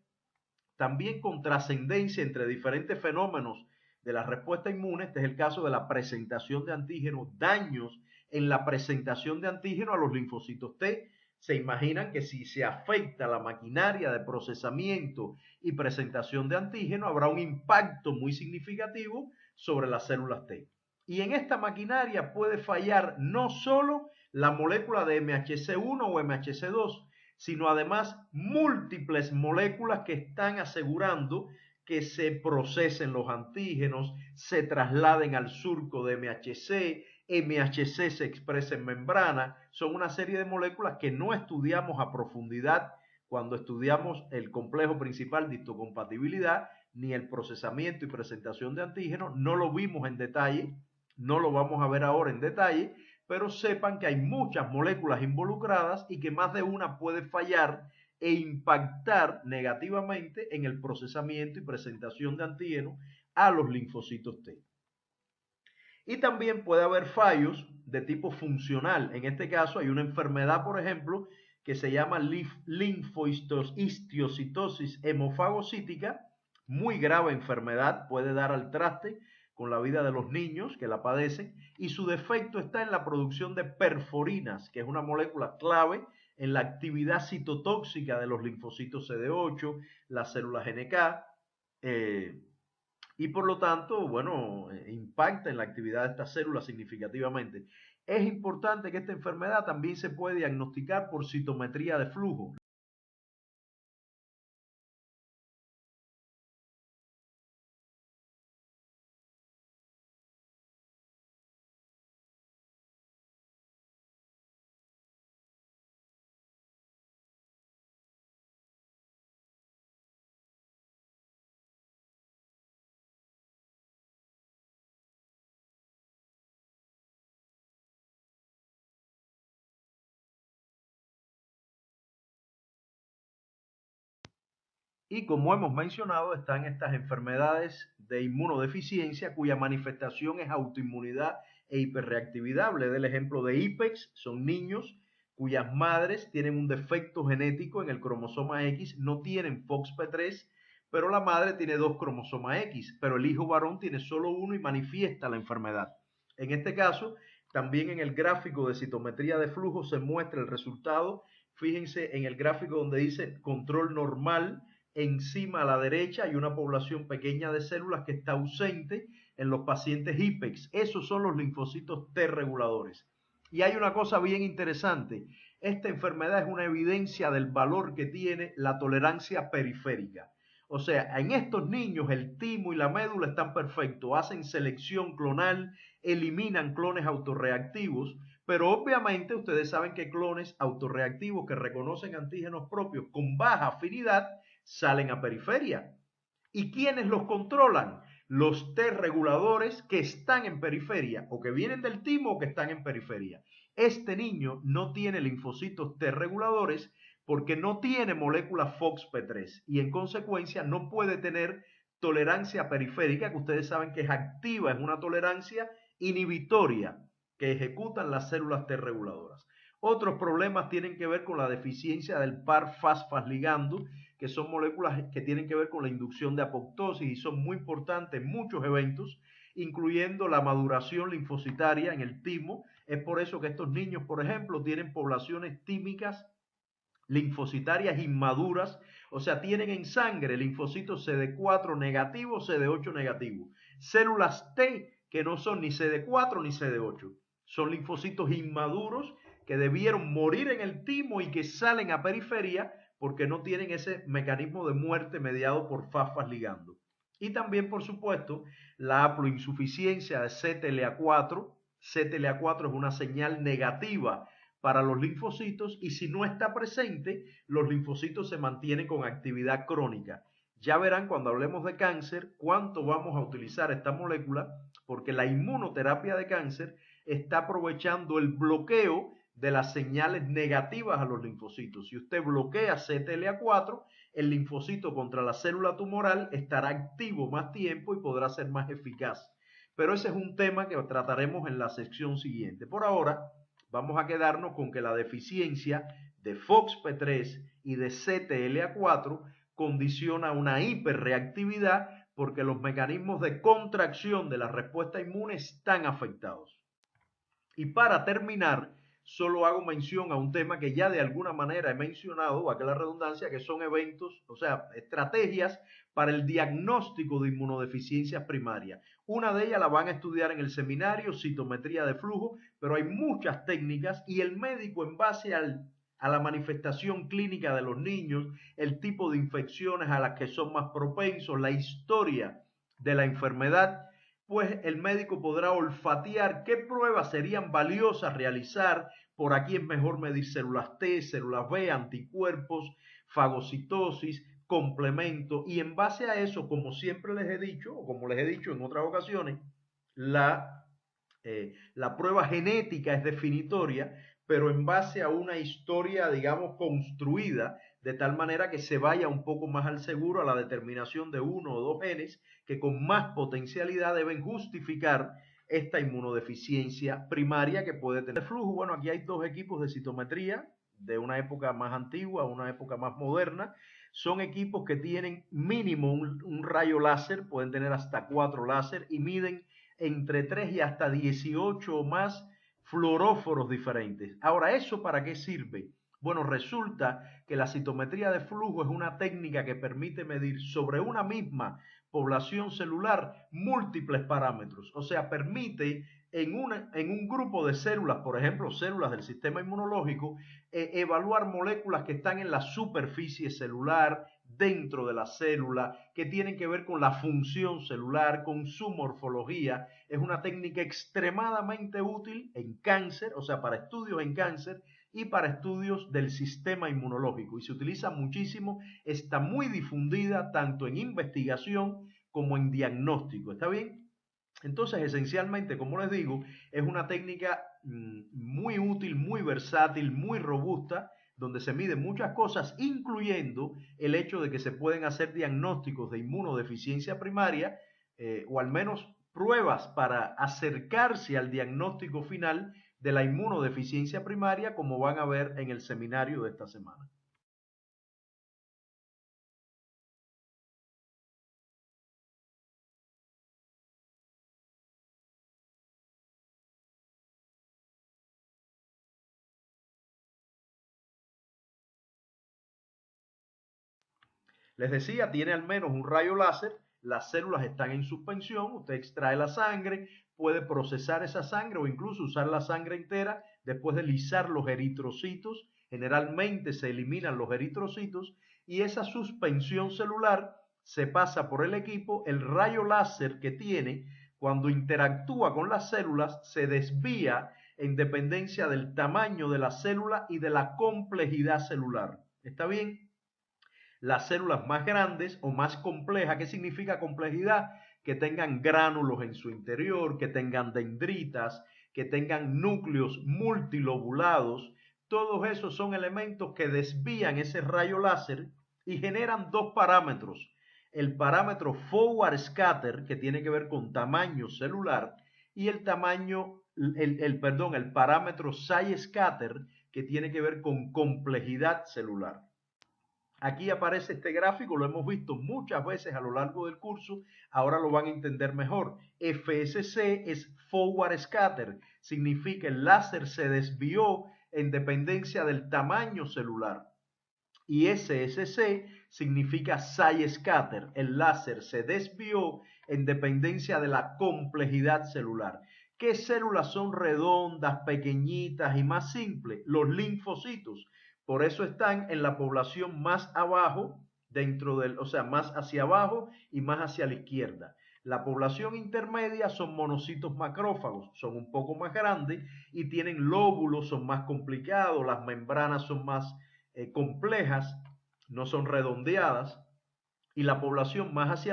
también con trascendencia entre diferentes fenómenos de la respuesta inmune. Este es el caso de la presentación de antígenos, daños en la presentación de antígenos a los linfocitos T. Se imaginan que si se afecta la maquinaria de procesamiento y presentación de antígeno, habrá un impacto muy significativo sobre las células T. Y en esta maquinaria puede fallar no solo la molécula de MHC1 o MHC2, sino además múltiples moléculas que están asegurando que se procesen los antígenos, se trasladen al surco de MHC, MHC se expresa en membrana, son una serie de moléculas que no estudiamos a profundidad cuando estudiamos el complejo principal de histocompatibilidad, ni el procesamiento y presentación de antígenos, no lo vimos en detalle, no lo vamos a ver ahora en detalle, pero sepan que hay muchas moléculas involucradas y que más de una puede fallar e impactar negativamente en el procesamiento y presentación de antígenos a los linfocitos T. Y también puede haber fallos de tipo funcional. En este caso hay una enfermedad, por ejemplo, que se llama linfohistiocytosis hemofagocítica, muy grave enfermedad, puede dar al traste con la vida de los niños que la padecen, y su defecto está en la producción de perforinas, que es una molécula clave en la actividad citotóxica de los linfocitos CD8, las células NK, y por lo tanto, bueno, impacta en la actividad de estas células significativamente. Es importante que esta enfermedad también se puede diagnosticar por citometría de flujo. Y como hemos mencionado, están estas enfermedades de inmunodeficiencia cuya manifestación es autoinmunidad e hiperreactividad. Le doy el ejemplo de IPEX, son niños cuyas madres tienen un defecto genético en el cromosoma X, no tienen FOXP3, pero la madre tiene dos cromosomas X, pero el hijo varón tiene solo uno y manifiesta la enfermedad. En este caso, también en el gráfico de citometría de flujo se muestra el resultado. Fíjense en el gráfico donde dice control normal. Encima a la derecha hay una población pequeña de células que está ausente en los pacientes IPEX. Esos son los linfocitos T reguladores. Y hay una cosa bien interesante. Esta enfermedad es una evidencia del valor que tiene la tolerancia periférica. O sea, en estos niños el timo y la médula están perfectos, hacen selección clonal, eliminan clones autorreactivos, pero obviamente ustedes saben que clones autorreactivos que reconocen antígenos propios con baja afinidad salen a periferia. ¿Y quiénes los controlan? Los T reguladores que están en periferia o que vienen del timo o que están en periferia. Este niño no tiene linfocitos T reguladores porque no tiene molécula FOXP3 y en consecuencia no puede tener tolerancia periférica, que ustedes saben que es activa, es una tolerancia inhibitoria que ejecutan las células T reguladoras. Otros problemas tienen que ver con la deficiencia del par fas ligando, que son moléculas que tienen que ver con la inducción de apoptosis y son muy importantes en muchos eventos, incluyendo la maduración linfocitaria en el timo. Es por eso que estos niños, por ejemplo, tienen poblaciones tímicas linfocitarias inmaduras, o sea, tienen en sangre linfocitos CD4 negativo, CD8 negativo. Células T que no son ni CD4 ni CD8. Son linfocitos inmaduros que debieron morir en el timo y que salen a periferia porque no tienen ese mecanismo de muerte mediado por fafas ligando. Y también, por supuesto, la haploinsuficiencia de CTLA4. CTLA4 es una señal negativa para los linfocitos y si no está presente, los linfocitos se mantienen con actividad crónica. Ya verán cuando hablemos de cáncer cuánto vamos a utilizar esta molécula porque la inmunoterapia de cáncer está aprovechando el bloqueo de las señales negativas a los linfocitos. Si usted bloquea CTLA4, el linfocito contra la célula tumoral estará activo más tiempo y podrá ser más eficaz. Pero ese es un tema que trataremos en la sección siguiente. Por ahora, vamos a quedarnos con que la deficiencia de FOXP3 y de CTLA4 condiciona una hiperreactividad porque los mecanismos de contracción de la respuesta inmune están afectados. Y para terminar, solo hago mención a un tema que ya de alguna manera he mencionado, a que la redundancia, que son eventos, o sea, estrategias para el diagnóstico de inmunodeficiencias primarias. Una de ellas la van a estudiar en el seminario, citometría de flujo, pero hay muchas técnicas y el médico en base a la manifestación clínica de los niños, el tipo de infecciones a las que son más propensos, la historia de la enfermedad, pues el médico podrá olfatear qué pruebas serían valiosas realizar. Por aquí es mejor medir células T, células B, anticuerpos, fagocitosis, complemento, y en base a eso, como siempre les he dicho, o como les he dicho en otras ocasiones, la prueba genética es definitoria, pero en base a una historia, digamos, construida, de tal manera que se vaya un poco más al seguro a la determinación de uno o dos genes que con más potencialidad deben justificar esta inmunodeficiencia primaria que puede tener el flujo. Bueno, aquí hay dos equipos de citometría, de una época más antigua a una época más moderna. Son equipos que tienen mínimo un rayo láser, pueden tener hasta 4 láser y miden entre 3 y hasta 18 o más fluoróforos diferentes. Ahora, ¿eso para qué sirve? Bueno, resulta que la citometría de flujo es una técnica que permite medir sobre una misma población celular múltiples parámetros. O sea, permite en un grupo de células, por ejemplo, células del sistema inmunológico, evaluar moléculas que están en la superficie celular, dentro de la célula, que tienen que ver con la función celular, con su morfología. Es una técnica extremadamente útil en cáncer, o sea, para estudios en cáncer y para estudios del sistema inmunológico. Y se utiliza muchísimo, está muy difundida tanto en investigación como en diagnóstico. ¿Está bien? Entonces, esencialmente, como les digo, es una técnica muy útil, muy versátil, muy robusta, donde se miden muchas cosas, incluyendo el hecho de que se pueden hacer diagnósticos de inmunodeficiencia primaria, o al menos pruebas para acercarse al diagnóstico final de la inmunodeficiencia primaria, como van a ver en el seminario de esta semana. Les decía, tiene al menos un rayo láser, las células están en suspensión, usted extrae la sangre, puede procesar esa sangre o incluso usar la sangre entera después de lisar los eritrocitos. Generalmente se eliminan los eritrocitos y esa suspensión celular se pasa por el equipo. El rayo láser que tiene, cuando interactúa con las células, se desvía en dependencia del tamaño de la célula y de la complejidad celular. ¿Está bien? Las células más grandes o más complejas. ¿Qué significa complejidad? Que tengan gránulos en su interior, que tengan dendritas, que tengan núcleos multilobulados. Todos esos son elementos que desvían ese rayo láser y generan dos parámetros. El parámetro forward scatter, que tiene que ver con tamaño celular, y el tamaño, el parámetro size scatter, que tiene que ver con complejidad celular. Aquí aparece este gráfico, lo hemos visto muchas veces a lo largo del curso, ahora lo van a entender mejor. FSC es Forward Scatter, significa el láser se desvió en dependencia del tamaño celular. Y SSC significa Side Scatter, el láser se desvió en dependencia de la complejidad celular. ¿Qué células son redondas, pequeñitas y más simples? Los linfocitos. Por eso están en la población más abajo, o sea, más hacia abajo y más hacia la izquierda. La población intermedia son monocitos macrófagos, son un poco más grandes y tienen lóbulos, son más complicados, las membranas son más complejas, no son redondeadas, y la población más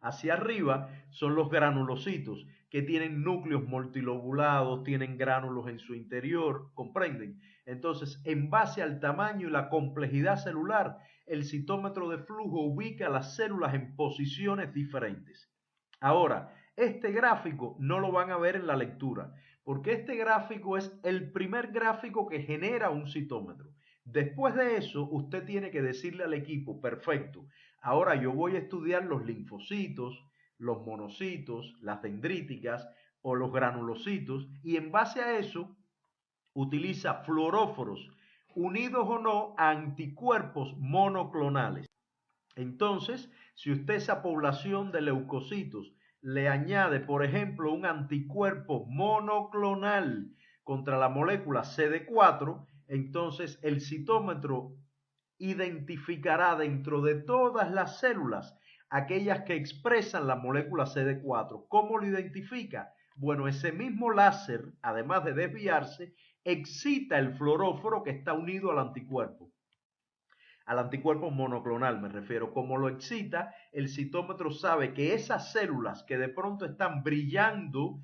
hacia arriba son los granulocitos, que tienen núcleos multilobulados, tienen gránulos en su interior, ¿comprenden? Entonces, en base al tamaño y la complejidad celular, el citómetro de flujo ubica las células en posiciones diferentes. Ahora, este gráfico no lo van a ver en la lectura, porque este gráfico es el primer gráfico que genera un citómetro. Después de eso, usted tiene que decirle al equipo, perfecto, ahora yo voy a estudiar los linfocitos, los monocitos, las dendríticas o los granulocitos, y en base a eso utiliza fluoróforos unidos o no a anticuerpos monoclonales. Entonces, si usted esa población de leucocitos le añade, por ejemplo, un anticuerpo monoclonal contra la molécula CD4, entonces el citómetro identificará dentro de todas las células aquellas que expresan la molécula CD4. ¿Cómo lo identifica? Bueno, ese mismo láser, además de desviarse, excita el fluoróforo que está unido al anticuerpo monoclonal me refiero. Como lo excita, el citómetro sabe que esas células que de pronto están brillando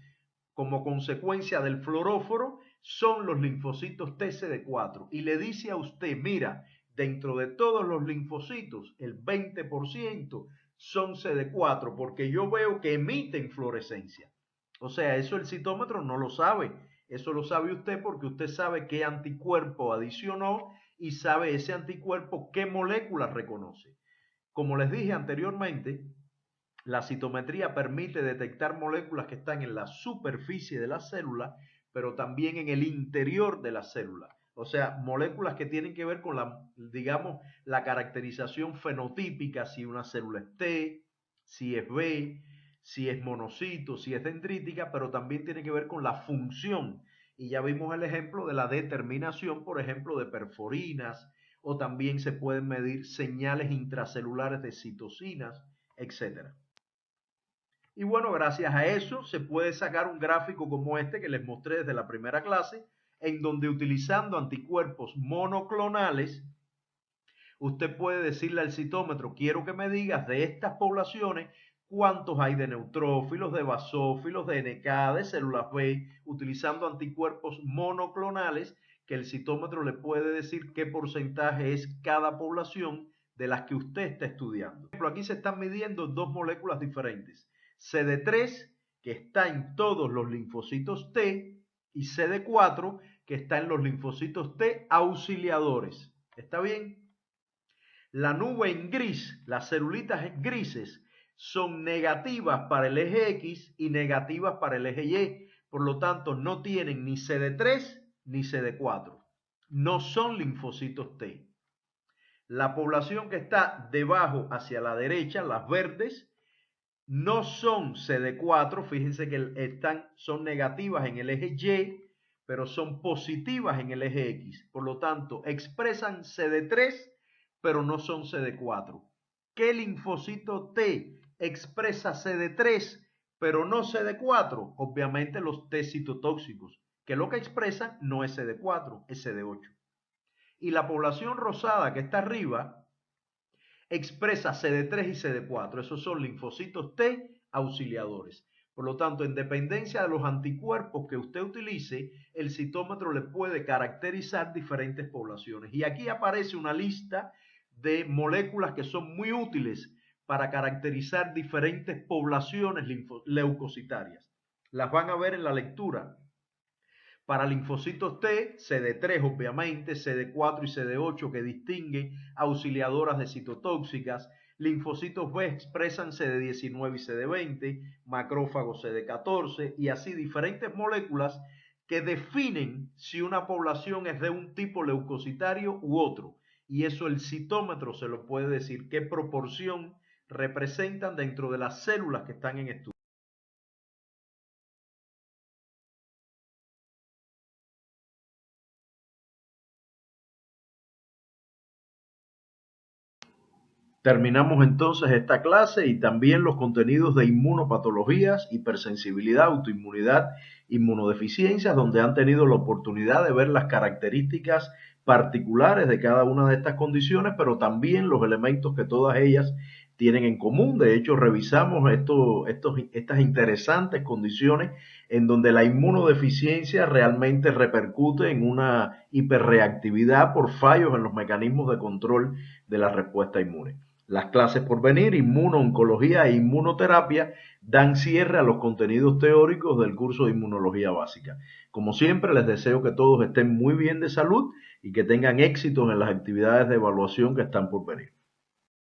como consecuencia del fluoróforo son los linfocitos TCD4 y le dice a usted, mira, dentro de todos los linfocitos, el 20% son CD4 porque yo veo que emiten fluorescencia. O sea, eso el citómetro no lo sabe. Eso lo sabe usted porque usted sabe qué anticuerpo adicionó y sabe ese anticuerpo qué molécula reconoce. Como les dije anteriormente, la citometría permite detectar moléculas que están en la superficie de la célula, pero también en el interior de la célula. O sea, moléculas que tienen que ver con digamos, la caracterización fenotípica, si una célula es T, si es B, si es monocito, si es dendrítica, pero también tiene que ver con la función. Y ya vimos el ejemplo de la determinación, por ejemplo, de perforinas, o también se pueden medir señales intracelulares de citocinas, etcétera. Y bueno, gracias a eso se puede sacar un gráfico como este que les mostré desde la primera clase, en donde utilizando anticuerpos monoclonales, usted puede decirle al citómetro, quiero que me digas de estas poblaciones cuántos hay de neutrófilos, de basófilos, de NK, de células B, utilizando anticuerpos monoclonales que el citómetro le puede decir qué porcentaje es cada población de las que usted está estudiando. Por ejemplo, aquí se están midiendo dos moléculas diferentes. CD3, que está en todos los linfocitos T, y CD4, que está en los linfocitos T auxiliadores. ¿Está bien? La nube en gris, las celulitas grises, son negativas para el eje X y negativas para el eje Y. Por lo tanto, no tienen ni CD3 ni CD4. No son linfocitos T. La población que está debajo hacia la derecha, las verdes, no son CD4, fíjense que son negativas en el eje Y, pero son positivas en el eje X. Por lo tanto, expresan CD3, pero no son CD4. ¿Qué linfocito T expresa CD3, pero no CD4? Obviamente los T citotóxicos, que lo que expresan no es CD4, es CD8. Y la población rosada que está arriba expresa CD3 y CD4. Esos son linfocitos T auxiliadores. Por lo tanto, en dependencia de los anticuerpos que usted utilice, el citómetro le puede caracterizar diferentes poblaciones. Y aquí aparece una lista de moléculas que son muy útiles para caracterizar diferentes poblaciones leucocitarias. Las van a ver en la lectura. Para linfocitos T, CD3 obviamente, CD4 y CD8 que distinguen auxiliadoras de citotóxicas. Linfocitos B expresan CD19 y CD20, macrófagos CD14 y así diferentes moléculas que definen si una población es de un tipo leucocitario u otro. Y eso el citómetro se lo puede decir, qué proporción representan dentro de las células que están en estudio. Terminamos entonces esta clase y también los contenidos de inmunopatologías, hipersensibilidad, autoinmunidad, inmunodeficiencias, donde han tenido la oportunidad de ver las características particulares de cada una de estas condiciones, pero también los elementos que todas ellas tienen en común. De hecho, revisamos estas interesantes condiciones en donde la inmunodeficiencia realmente repercute en una hiperreactividad por fallos en los mecanismos de control de la respuesta inmune. Las clases por venir, inmunooncología e inmunoterapia, dan cierre a los contenidos teóricos del curso de inmunología básica. Como siempre, les deseo que todos estén muy bien de salud y que tengan éxitos en las actividades de evaluación que están por venir.